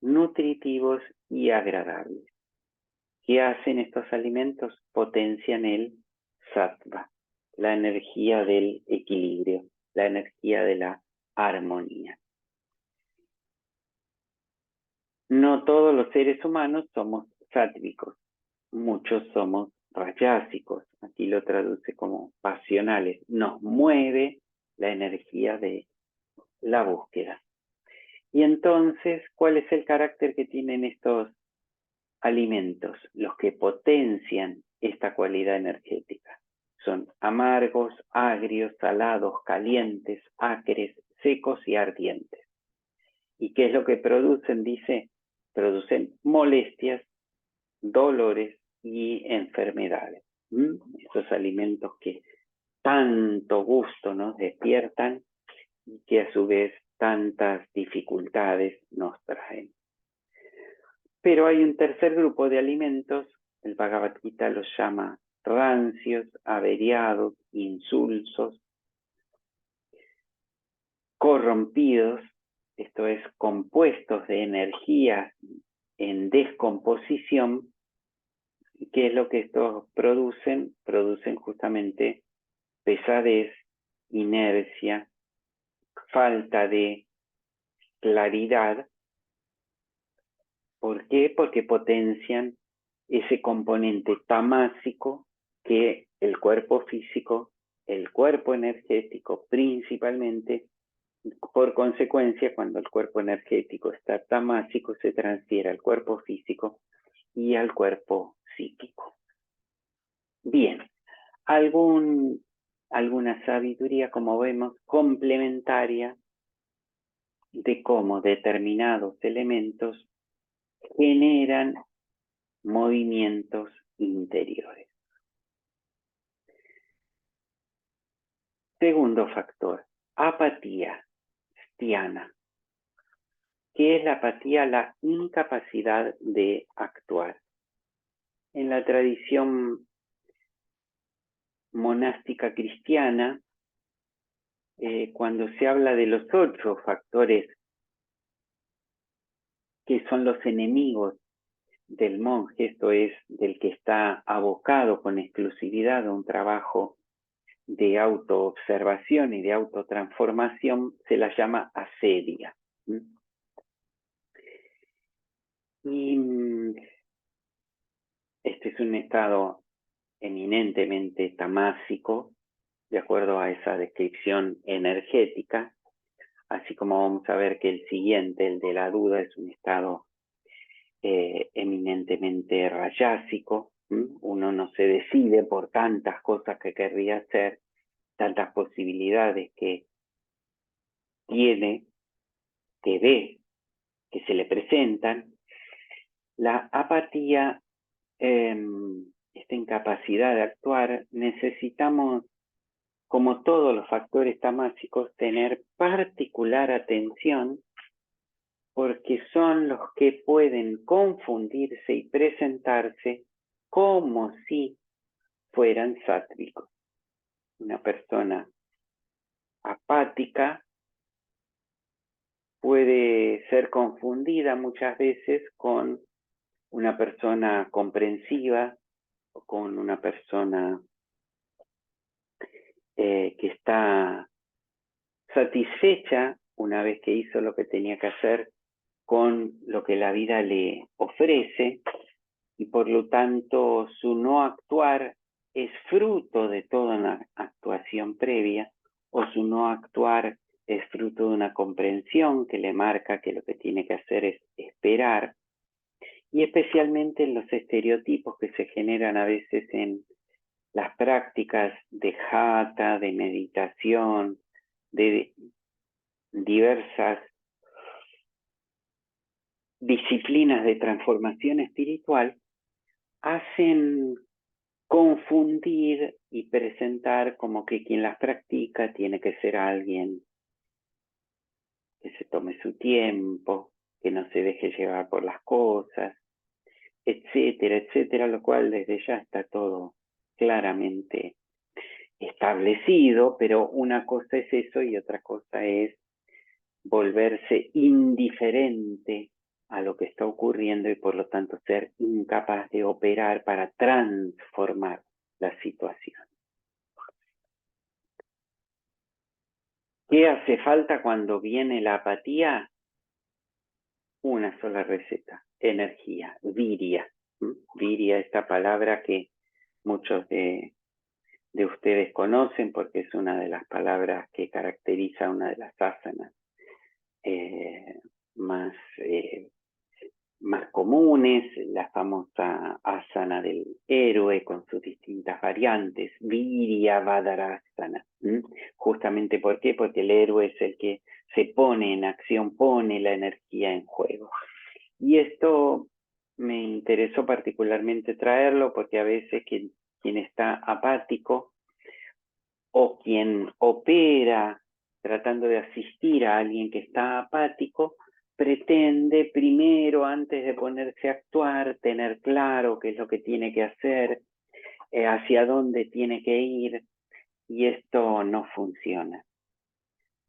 nutritivos y agradables. ¿Qué hacen estos alimentos? Potencian el sattva, la energía del equilibrio, la energía de la armonía. No todos los seres humanos somos sáttvicos, muchos somos rayásicos, aquí lo traduce como pasionales, nos mueve la energía de la búsqueda. Y entonces, ¿cuál es el carácter que tienen estos alimentos? Los que potencian esta cualidad energética. Son amargos, agrios, salados, calientes, acres, secos y ardientes. ¿Y qué es lo que producen? Dice, producen molestias, dolores y enfermedades. Esos alimentos que tanto gusto nos despiertan y que a su vez tantas dificultades nos traen. Pero hay un tercer grupo de alimentos, el Bhagavad Gita los llama rancios, averiados, insulsos, corrompidos, esto es, compuestos de energía en descomposición. ¿Qué es lo que estos producen? Producen justamente pesadez, inercia, falta de claridad. ¿Por qué? Porque potencian ese componente tamásico que el cuerpo físico, el cuerpo energético principalmente, por consecuencia, cuando el cuerpo energético está tamásico, se transfiere al cuerpo físico y al cuerpo psíquico. Bien, alguna sabiduría, como vemos, complementaria de cómo determinados elementos generan movimientos interiores. Segundo factor, apatía stiana. ¿Qué es la apatía? La incapacidad de actuar. En la tradición monástica cristiana, cuando se habla de los 8 factores que son los enemigos del monje, esto es, del que está abocado con exclusividad a un trabajo de autoobservación y de autotransformación, se la llama asedia. Y este es un estado eminentemente tamásico, de acuerdo a esa descripción energética, así como vamos a ver que el siguiente, el de la duda, es un estado eminentemente rayásico. Uno no se decide por tantas cosas que querría hacer, tantas posibilidades que tiene, que ve, que se le presentan. La apatía, esta incapacidad de actuar, necesitamos, como todos los factores tamásicos, tener particular atención porque son los que pueden confundirse y presentarse como si fueran sáttvicos. Una persona apática puede ser confundida muchas veces con una persona comprensiva o con una persona que está satisfecha una vez que hizo lo que tenía que hacer con lo que la vida le ofrece, y por lo tanto su no actuar es fruto de toda una actuación previa, o su no actuar es fruto de una comprensión que le marca que lo que tiene que hacer es esperar, y especialmente en los estereotipos que se generan a veces en las prácticas de jata, de meditación, de diversas disciplinas de transformación espiritual, hacen confundir y presentar como que quien las practica tiene que ser alguien que se tome su tiempo, que no se deje llevar por las cosas, etcétera, etcétera, lo cual desde ya está todo claramente establecido, pero una cosa es eso y otra cosa es volverse indiferente a lo que está ocurriendo y por lo tanto ser incapaz de operar para transformar la situación. ¿Qué hace falta cuando viene la apatía? Una sola receta: energía, viria. Viria, esta palabra que muchos de ustedes conocen porque es una de las palabras que caracteriza una de las asanas más comunes, la famosa asana del héroe con sus distintas variantes, Viryavadharasana. Justamente ¿por qué? Porque el héroe es el que se pone en acción, pone la energía en juego. Y esto me interesó particularmente traerlo porque a veces quien está apático o quien opera tratando de asistir a alguien que está apático, pretende primero, antes de ponerse a actuar, tener claro qué es lo que tiene que hacer, hacia dónde tiene que ir, y esto no funciona.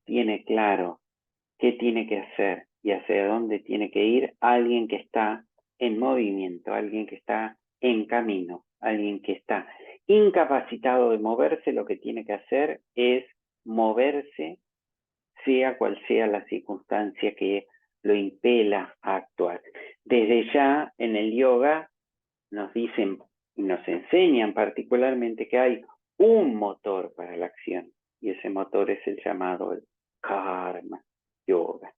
Tiene claro qué tiene que hacer y hacia dónde tiene que ir alguien que está en movimiento, alguien que está en camino, alguien que está incapacitado de moverse. Lo que tiene que hacer es moverse sea cual sea la circunstancia que lo impela a actuar. Desde ya en el yoga nos dicen y nos enseñan particularmente que hay un motor para la acción, y ese motor es el llamado el karma yoga.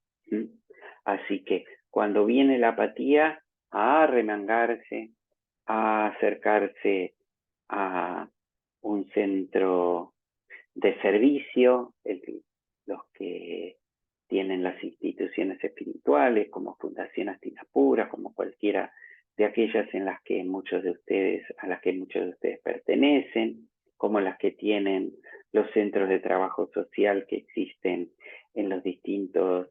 Así que cuando viene la apatía, a arremangarse, a acercarse a un centro de servicio, los que tienen las instituciones espirituales, como Fundación Hastinapura, como cualquiera de aquellas en las que muchos de ustedes, a las que muchos de ustedes pertenecen, como las que tienen los centros de trabajo social que existen en los distintos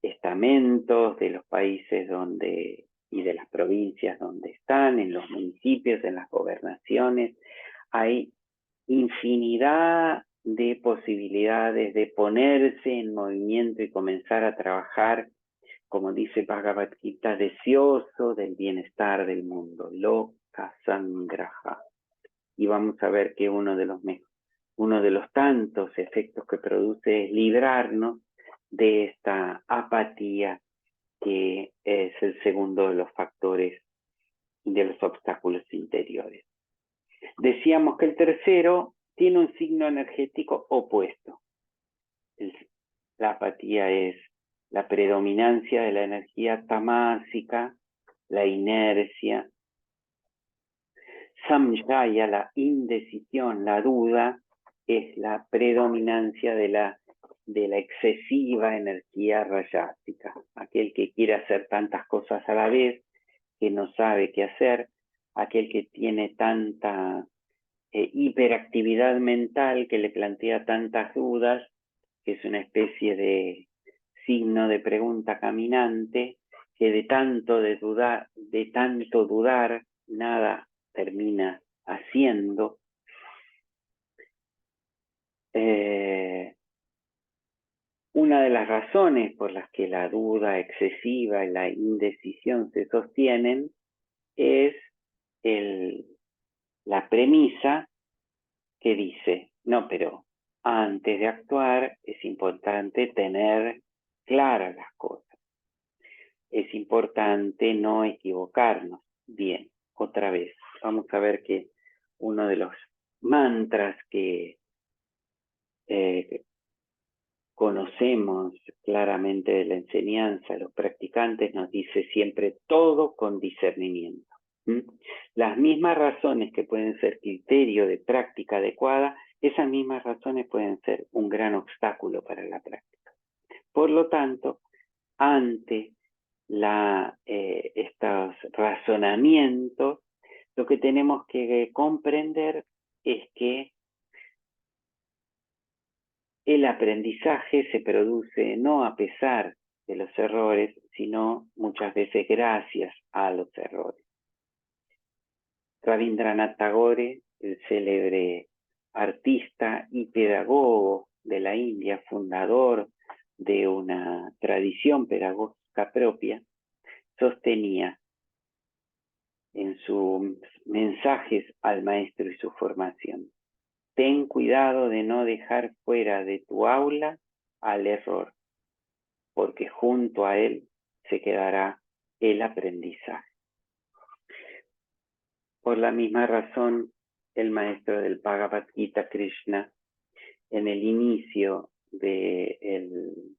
estamentos de los países donde y de las provincias donde están, en los municipios, en las gobernaciones. Hay infinidad de posibilidades de ponerse en movimiento y comenzar a trabajar, como dice Bhagavad Gita, deseoso del bienestar del mundo, Loka Sangraha. Y vamos a ver que uno de los tantos efectos que produce es librarnos de esta apatía, que es el segundo de los factores de los obstáculos interiores. Decíamos que el tercero tiene un signo energético opuesto. La apatía es la predominancia de la energía tamásica, la inercia. Samjaya, la indecisión, la duda, es la predominancia de la excesiva energía rayásica. Aquel que quiere hacer tantas cosas a la vez, que no sabe qué hacer, aquel que tiene tanta hiperactividad mental, que le plantea tantas dudas, que es una especie de signo de pregunta caminante, que de tanto dudar, nada termina haciendo. Una de las razones por las que la duda excesiva y la indecisión se sostienen es la premisa que dice, no, pero antes de actuar es importante tener claras las cosas. Es importante no equivocarnos. Bien, otra vez, vamos a ver que uno de los mantras que conocemos claramente de la enseñanza, los practicantes nos dice siempre todo con discernimiento. Las mismas razones que pueden ser criterio de práctica adecuada, esas mismas razones pueden ser un gran obstáculo para la práctica. Por lo tanto, ante estos razonamientos, lo que tenemos que comprender es que el aprendizaje se produce no a pesar de los errores, sino muchas veces gracias a los errores. Rabindranath Tagore, el célebre artista y pedagogo de la India, fundador de una tradición pedagógica propia, sostenía en sus mensajes al maestro y su formación: ten cuidado de no dejar fuera de tu aula al error, porque junto a él se quedará el aprendizaje. Por la misma razón, el maestro del Bhagavad Gita, Krishna, en el inicio del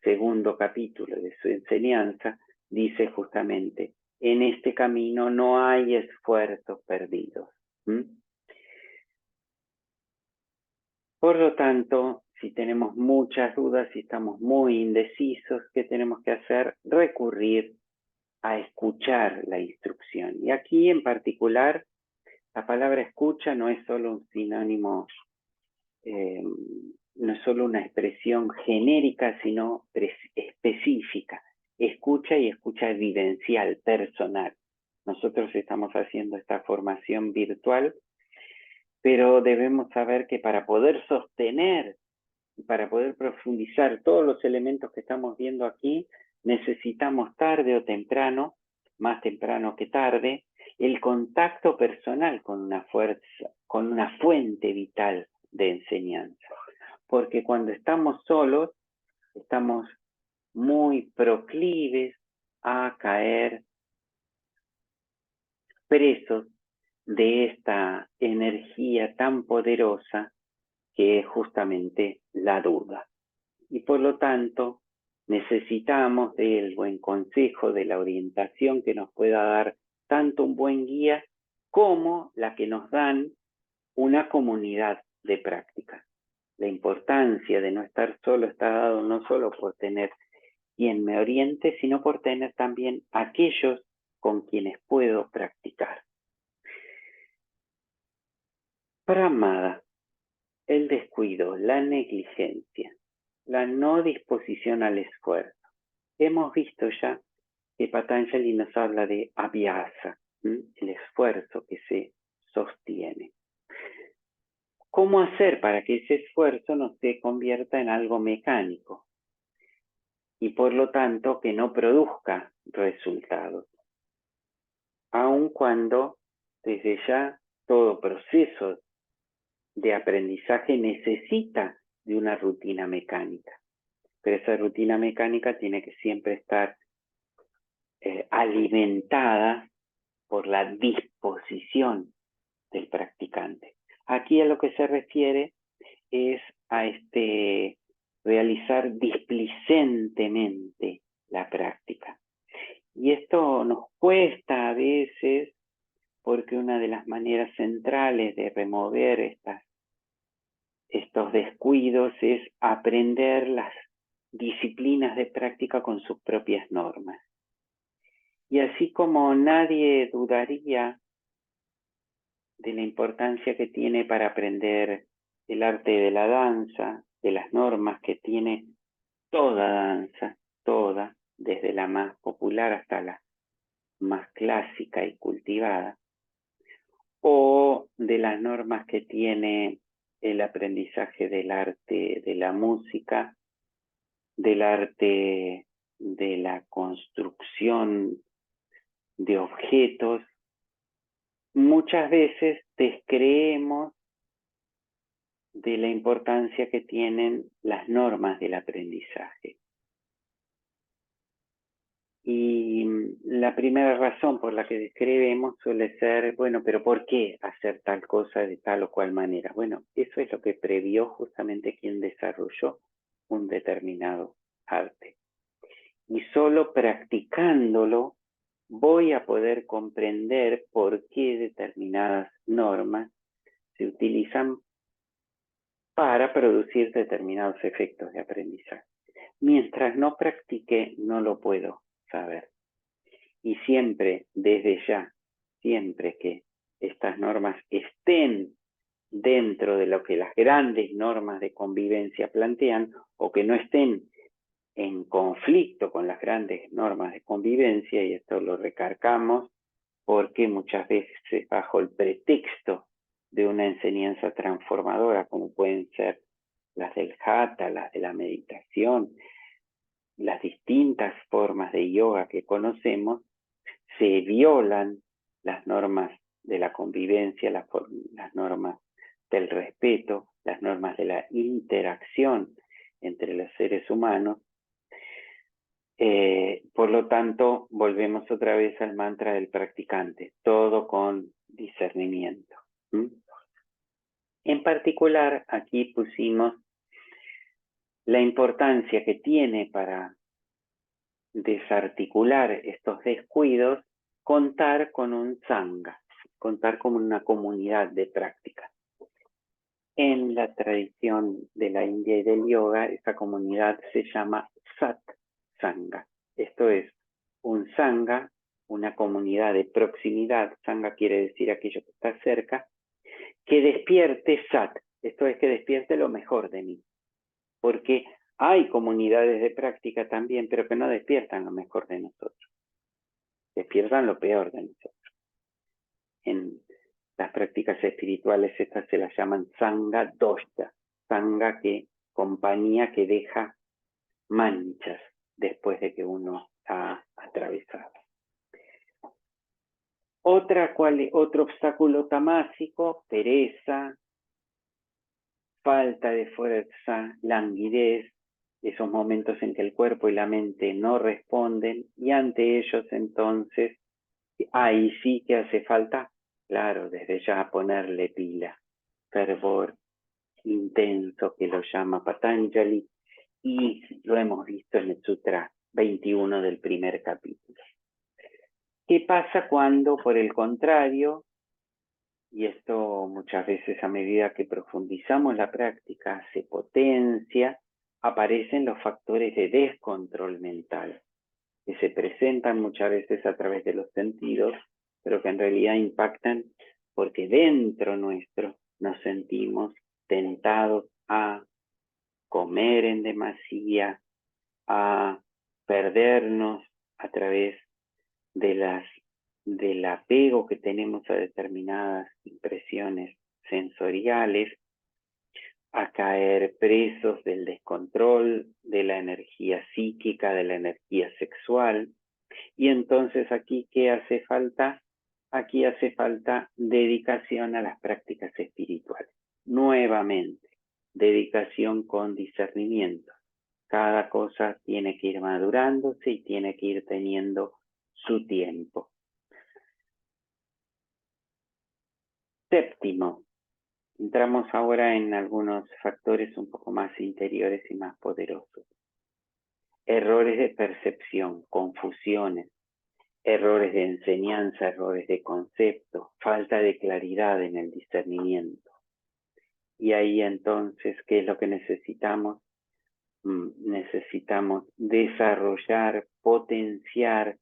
segundo capítulo de su enseñanza, dice justamente, en este camino no hay esfuerzos perdidos. Por lo tanto, si tenemos muchas dudas, si estamos muy indecisos, ¿qué tenemos que hacer? Recurrir a escuchar la instrucción. Y aquí en particular, la palabra escucha no es solo un sinónimo, no es solo una expresión genérica, sino específica. Escucha y escucha vivencial, personal. Nosotros estamos haciendo esta formación virtual, pero debemos saber que para poder sostener, para poder profundizar todos los elementos que estamos viendo aquí, necesitamos tarde o temprano, más temprano que tarde, el contacto personal con una fuente vital de enseñanza. Porque cuando estamos solos, estamos muy proclives a caer presos de esta energía tan poderosa que es justamente la duda. Y por lo tanto, necesitamos del buen consejo, de la orientación que nos pueda dar tanto un buen guía como la que nos dan una comunidad de práctica. La importancia de no estar solo está dado no solo por tener quien me oriente, sino por tener también aquellos con quienes puedo practicar. Pramada, el descuido, la negligencia, la no disposición al esfuerzo. Hemos visto ya que Patanjali nos habla de abhyasa, el esfuerzo que se sostiene. ¿Cómo hacer para que ese esfuerzo no se convierta en algo mecánico y por lo tanto que no produzca resultados? Aun cuando desde ya todo proceso de aprendizaje necesita de una rutina mecánica. Pero esa rutina mecánica tiene que siempre estar alimentada por la disposición del practicante. Aquí a lo que se refiere es a realizar displicentemente la práctica. Y esto nos cuesta a veces porque una de las maneras centrales de remover estos descuidos es aprender las disciplinas de práctica con sus propias normas. Y así como nadie dudaría de la importancia que tiene para aprender el arte de la danza, de las normas que tiene toda danza, toda, desde la más popular hasta la más clásica y cultivada, o de las normas que tiene el aprendizaje del arte de la música, del arte de la construcción de objetos. Muchas veces descreemos de la importancia que tienen las normas del aprendizaje. Y la primera razón por la que descreemos suele ser, bueno, pero ¿por qué hacer tal cosa de tal o cual manera? Bueno, eso es lo que previó justamente quien desarrolló un determinado arte. Y solo practicándolo voy a poder comprender por qué determinadas normas se utilizan para producir determinados efectos de aprendizaje. Mientras no practique, no lo puedo saber. Y siempre, desde ya, siempre que estas normas estén dentro de lo que las grandes normas de convivencia plantean, o que no estén en conflicto con las grandes normas de convivencia, y esto lo recargamos porque muchas veces bajo el pretexto de una enseñanza transformadora, como pueden ser las del hatha, las de la meditación, las distintas formas de yoga que conocemos, se violan las normas de la convivencia, las normas del respeto, las normas de la interacción entre los seres humanos. Por lo tanto, volvemos otra vez al mantra del practicante, todo con discernimiento. En particular, aquí pusimos la importancia que tiene para desarticular estos descuidos contar con un sangha, contar con una comunidad de práctica. En la tradición de la India y del yoga, esa comunidad se llama Sat Sangha. Esto es un sangha, una comunidad de proximidad. Sangha quiere decir aquello que está cerca, que despierte Sat. Esto es que despierte lo mejor de mí. Porque hay comunidades de práctica también, pero que no despiertan lo mejor de nosotros. Despiertan lo peor de nosotros. En las prácticas espirituales estas se las llaman Sangha Dosha. Sangha, compañía que deja manchas después de que uno ha atravesado. Otro obstáculo tamásico, pereza, falta de fuerza, languidez, esos momentos en que el cuerpo y la mente no responden, y ante ellos entonces, ahí sí que hace falta, claro, desde ya ponerle pila, fervor intenso que lo llama Patanjali, y lo hemos visto en el Sutra 21 del primer capítulo. ¿Qué pasa cuando, por el contrario, y esto muchas veces a medida que profundizamos la práctica se potencia, aparecen los factores de descontrol mental, que se presentan muchas veces a través de los sentidos, pero que en realidad impactan porque dentro nuestro nos sentimos tentados a comer en demasía, a perdernos a través de del apego que tenemos a determinadas impresiones sensoriales, a caer presos del descontrol, de la energía psíquica, de la energía sexual. Y entonces aquí, ¿qué hace falta? Aquí hace falta dedicación a las prácticas espirituales. Nuevamente, dedicación con discernimiento. Cada cosa tiene que ir madurándose y tiene que ir teniendo su tiempo. Séptimo, entramos ahora en algunos factores un poco más interiores y más poderosos. Errores de percepción, confusiones, errores de enseñanza, errores de concepto, falta de claridad en el discernimiento. Y ahí entonces, ¿qué es lo que necesitamos? Necesitamos desarrollar, potenciar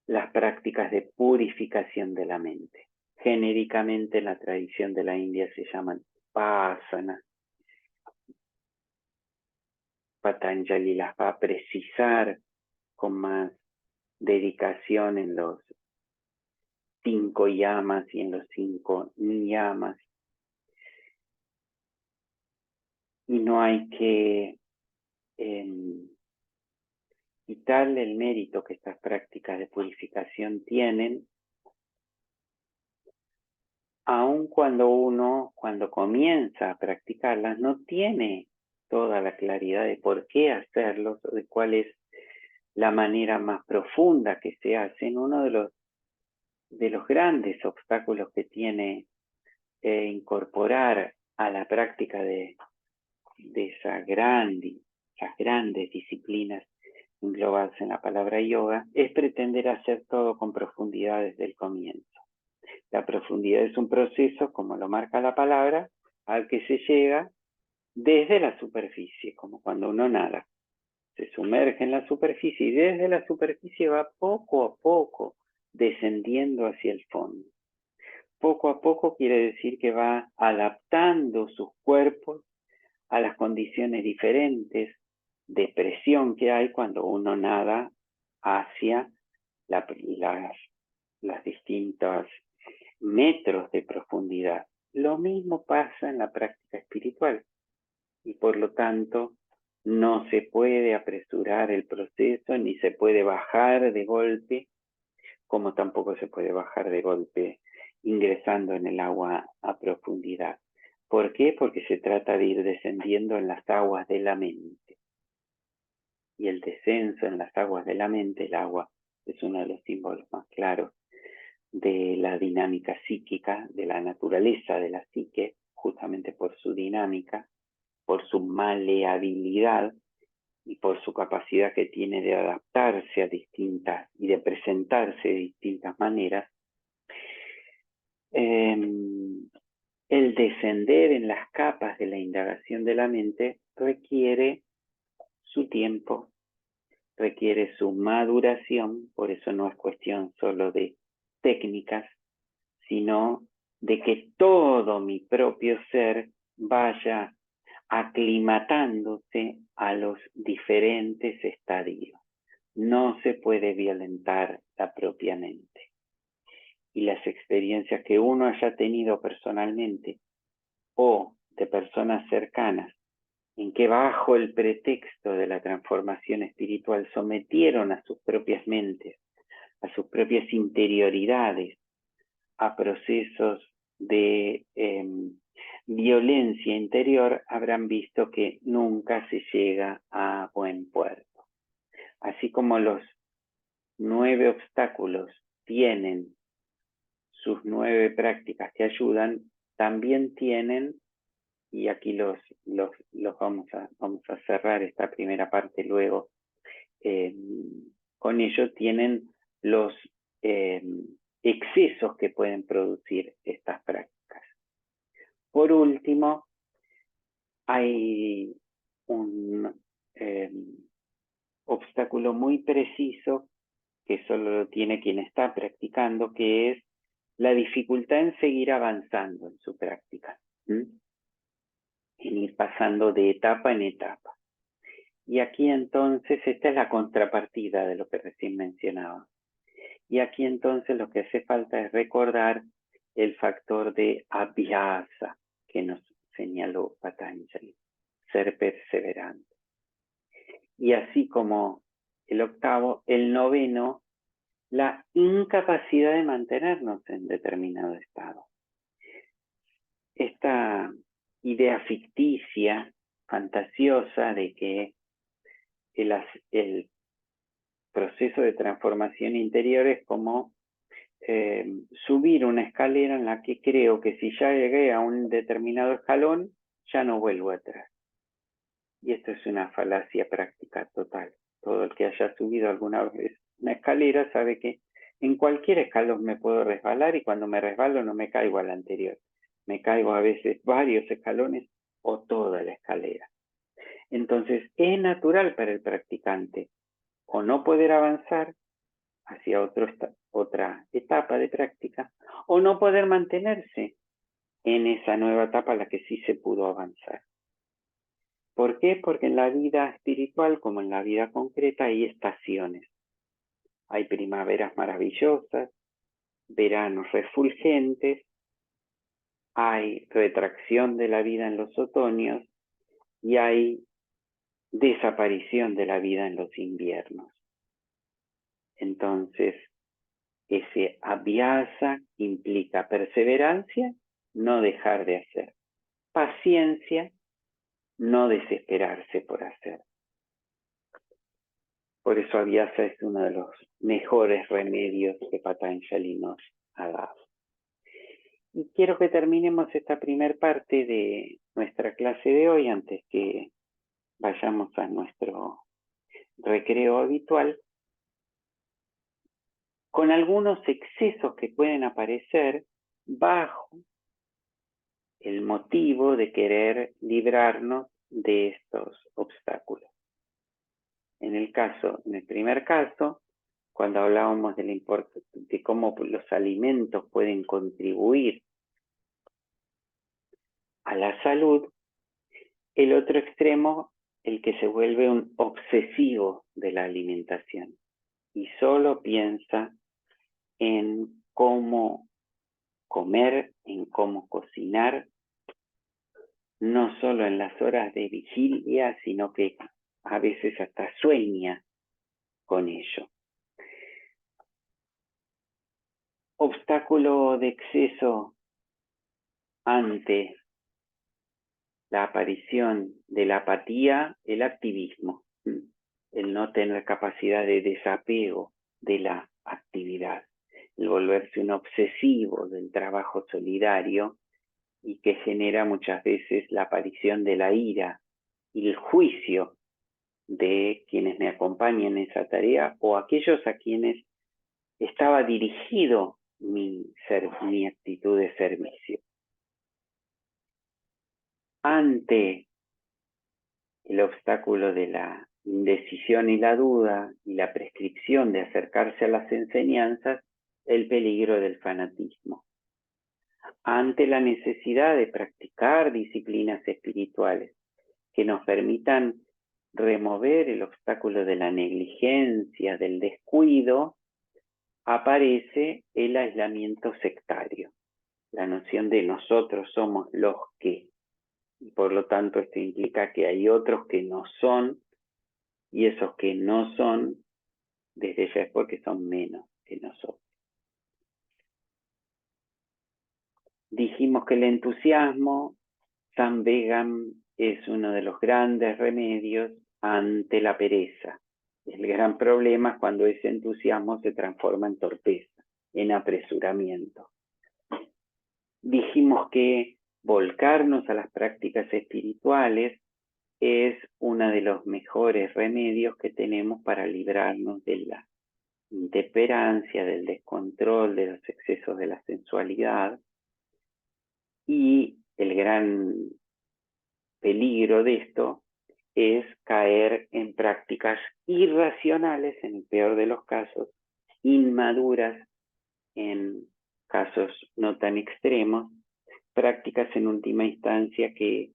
las prácticas de purificación de la mente. Genéricamente en la tradición de la India se llaman Pasana. Patanjali las va a precisar con más dedicación en los 5 yamas y en los 5 niyamas. Y no hay que quitarle el mérito que estas prácticas de purificación tienen, aun cuando uno, cuando comienza a practicarlas, no tiene toda la claridad de por qué hacerlos o de cuál es la manera más profunda que se hacen. Uno de los grandes obstáculos que tiene incorporar a la práctica de esas grandes disciplinas englobadas en la palabra yoga es pretender hacer todo con profundidad desde el comienzo. La profundidad es un proceso, como lo marca la palabra, al que se llega desde la superficie, como cuando uno nada. Se sumerge en la superficie y desde la superficie va poco a poco descendiendo hacia el fondo. Poco a poco quiere decir que va adaptando sus cuerpos a las condiciones diferentes de presión que hay cuando uno nada hacia las distintas metros de profundidad. Lo mismo pasa en la práctica espiritual y por lo tanto no se puede apresurar el proceso ni se puede bajar de golpe, como tampoco se puede bajar de golpe ingresando en el agua a profundidad. ¿Por qué? Porque se trata de ir descendiendo en las aguas de la mente. Y el descenso en las aguas de la mente, el agua es uno de los símbolos más claros de la dinámica psíquica, de la naturaleza de la psique, justamente por su dinámica, por su maleabilidad y por su capacidad que tiene de adaptarse a distintas y de presentarse de distintas maneras. El descender en las capas de la indagación de la mente requiere su tiempo, requiere su maduración, por eso no es cuestión solo de técnicas, sino de que todo mi propio ser vaya aclimatándose a los diferentes estadios. No se puede violentar la propia mente. Y las experiencias que uno haya tenido personalmente o de personas cercanas, en que bajo el pretexto de la transformación espiritual sometieron a sus propias mentes, a sus propias interioridades, a procesos de violencia interior, habrán visto que nunca se llega a buen puerto. Así como los 9 obstáculos tienen sus 9 prácticas que ayudan, también tienen, y aquí los vamos a cerrar esta primera parte luego, con ello tienen los excesos que pueden producir estas prácticas. Por último, hay un obstáculo muy preciso que solo lo tiene quien está practicando, que es la dificultad en seguir avanzando en su práctica, en ir pasando de etapa en etapa. Y aquí entonces, esta es la contrapartida de lo que recién mencionaba. Y aquí entonces lo que hace falta es recordar el factor de abhyasa que nos señaló Patanjali, ser perseverante. Y así como el octavo, el noveno, la incapacidad de mantenernos en determinado estado. Esta idea ficticia, fantasiosa de que el proceso de transformación interior es como subir una escalera en la que creo que si ya llegué a un determinado escalón, ya no vuelvo atrás. Y esto es una falacia práctica total. Todo el que haya subido alguna vez una escalera sabe que en cualquier escalón me puedo resbalar y cuando me resbalo no me caigo al anterior. Me caigo a veces varios escalones o toda la escalera. Entonces es natural para el practicante o no poder avanzar hacia otra etapa de práctica o no poder mantenerse en esa nueva etapa a la que sí se pudo avanzar. ¿Por qué? Porque en la vida espiritual como en la vida concreta hay estaciones. Hay primaveras maravillosas, veranos refulgentes, hay retracción de la vida en los otoños y hay desaparición de la vida en los inviernos. Entonces, ese abhyasa implica perseverancia, no dejar de hacer. Paciencia, no desesperarse por hacer. Por eso abhyasa es uno de los mejores remedios que Patanjali nos ha dado. Y quiero que terminemos esta primera parte de nuestra clase de hoy antes que vayamos a nuestro recreo habitual con algunos excesos que pueden aparecer bajo el motivo de querer librarnos de estos obstáculos. En el primer caso, cuando hablábamos de cómo los alimentos pueden contribuir a la salud, el otro extremo, el que se vuelve un obsesivo de la alimentación y solo piensa en cómo comer, en cómo cocinar, no solo en las horas de vigilia, sino que a veces hasta sueña con ello. Obstáculo de exceso ante la aparición de la apatía, el activismo, el no tener capacidad de desapego de la actividad, el volverse un obsesivo del trabajo solidario y que genera muchas veces la aparición de la ira y el juicio de quienes me acompañan en esa tarea o aquellos a quienes estaba dirigido mi actitud de servicio. Ante el obstáculo de la indecisión y la duda y la prescripción de acercarse a las enseñanzas, el peligro del fanatismo. Ante la necesidad de practicar disciplinas espirituales que nos permitan remover el obstáculo de la negligencia, del descuido, aparece el aislamiento sectario, la noción de nosotros somos los que, y por lo tanto esto implica que hay otros que no son, y esos que no son, desde ya es porque son menos que nosotros. Dijimos que el entusiasmo Samvegam es uno de los grandes remedios ante la pereza. El gran problema es cuando ese entusiasmo se transforma en torpeza, en apresuramiento. Dijimos que volcarnos a las prácticas espirituales es uno de los mejores remedios que tenemos para librarnos de la intemperancia, del descontrol, de los excesos de la sensualidad. Y el gran peligro de esto es caer en prácticas irracionales, en el peor de los casos, inmaduras en casos no tan extremos, prácticas en última instancia que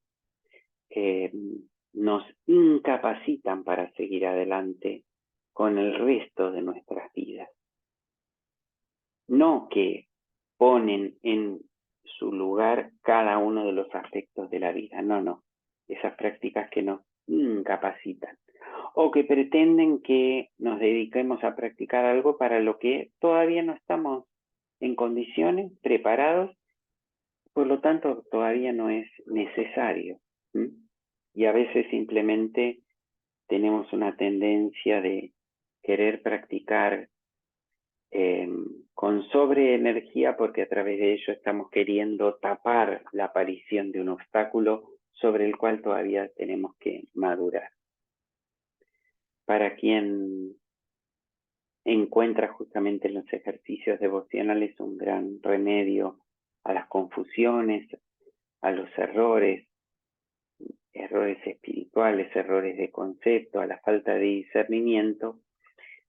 nos incapacitan para seguir adelante con el resto de nuestras vidas. No que ponen en su lugar cada uno de los aspectos de la vida, no. Esas prácticas que nos incapacitan o que pretenden que nos dediquemos a practicar algo para lo que todavía no estamos en condiciones, preparados, por lo tanto todavía no es necesario. Y a veces simplemente tenemos una tendencia de querer practicar con sobreenergía porque a través de ello estamos queriendo tapar la aparición de un obstáculo sobre el cual todavía tenemos que madurar. Para quien encuentra justamente en los ejercicios devocionales un gran remedio a las confusiones, a los errores espirituales, errores de concepto, a la falta de discernimiento,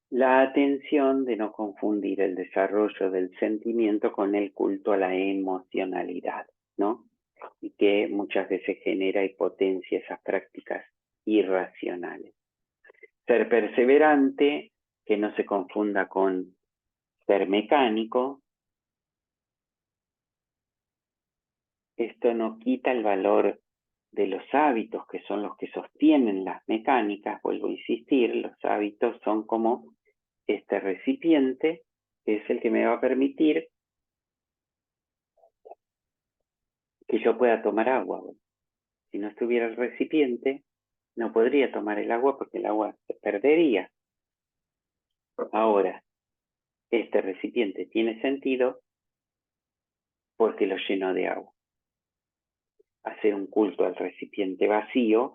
la atención de no confundir el desarrollo del sentimiento con el culto a la emocionalidad, ¿no? Y que muchas veces genera y potencia esas prácticas irracionales. Ser perseverante, que no se confunda con ser mecánico. Esto no quita el valor de los hábitos, que son los que sostienen las mecánicas. Vuelvo a insistir, los hábitos son como este recipiente, que es el que me va a permitir que yo pueda tomar agua. Si no estuviera el recipiente, no podría tomar el agua porque el agua se perdería. Ahora, este recipiente tiene sentido porque lo lleno de agua. Hacer un culto al recipiente vacío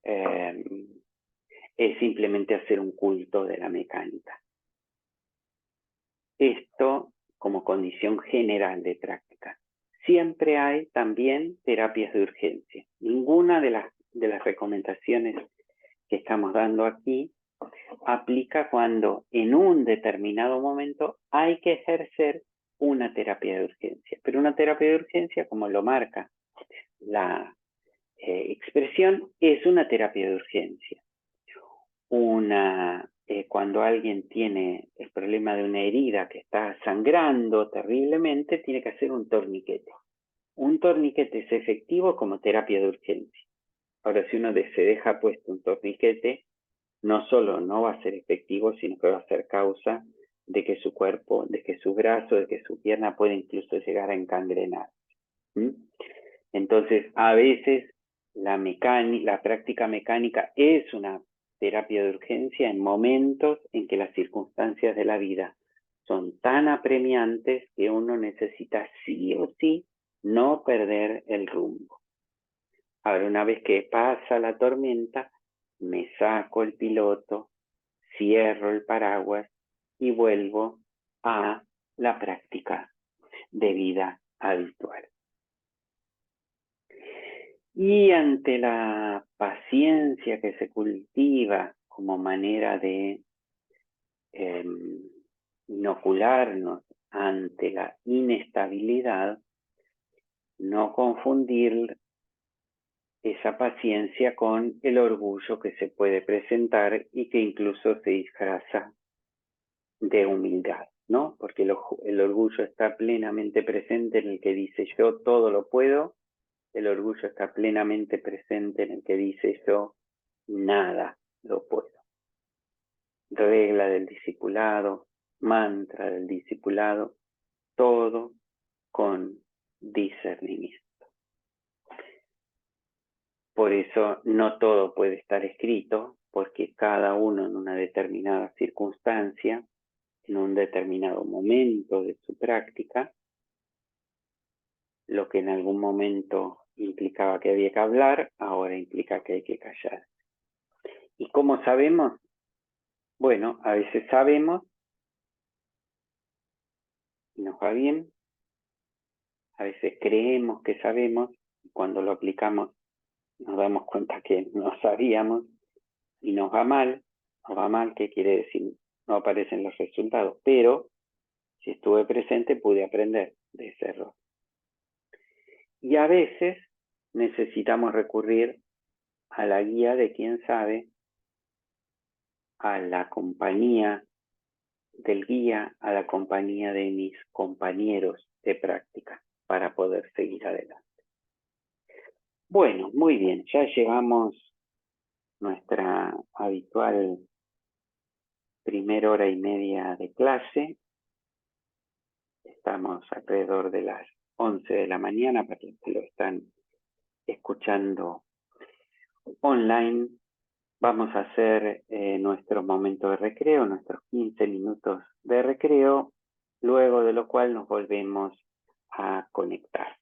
es simplemente hacer un culto de la mecánica. Esto como condición general de práctica. Siempre hay también terapias de urgencia. Ninguna de las recomendaciones que estamos dando aquí aplica cuando en un determinado momento hay que ejercer una terapia de urgencia. Pero una terapia de urgencia, como lo marca la expresión, es una terapia de urgencia. Cuando alguien tiene el problema de una herida que está sangrando terriblemente, tiene que hacer un torniquete. Un torniquete es efectivo como terapia de urgencia. Ahora, si uno se deja puesto un torniquete, no solo no va a ser efectivo, sino que va a ser causa de que su cuerpo, de que su brazo, de que su pierna puede incluso llegar a encangrenar. Entonces, a veces la práctica mecánica es una terapia de urgencia en momentos en que las circunstancias de la vida son tan apremiantes que uno necesita sí o sí no perder el rumbo. Ahora, una vez que pasa la tormenta, me saco el piloto, cierro el paraguas y vuelvo a la práctica de vida habitual. Y ante la paciencia que se cultiva como manera de inocularnos ante la inestabilidad, no confundir esa paciencia con el orgullo que se puede presentar y que incluso se disfraza de humildad, ¿no? Porque el orgullo está plenamente presente en el que dice yo todo lo puedo. El orgullo está plenamente presente en el que dice yo nada lo puedo. Regla del discipulado, mantra del discipulado, todo con discernimiento. Por eso no todo puede estar escrito, porque cada uno en una determinada circunstancia, en un determinado momento de su práctica, lo que en algún momento implicaba que había que hablar, ahora implica que hay que callar. ¿Y cómo sabemos? Bueno, a veces sabemos y nos va bien, a veces creemos que sabemos y cuando lo aplicamos nos damos cuenta que no sabíamos y nos va mal. Nos va mal, ¿qué quiere decir? No aparecen los resultados, pero si estuve presente pude aprender de ese error. Y a veces necesitamos recurrir a la guía de quien sabe, a la compañía del guía, a la compañía de mis compañeros de práctica para poder seguir adelante. Bueno, muy bien, ya llevamos nuestra habitual primera hora y media de clase. Estamos alrededor de las 11 de la mañana para los que lo están escuchando online. Vamos a hacer nuestro momento de recreo, nuestros 15 minutos de recreo, luego de lo cual nos volvemos a conectar.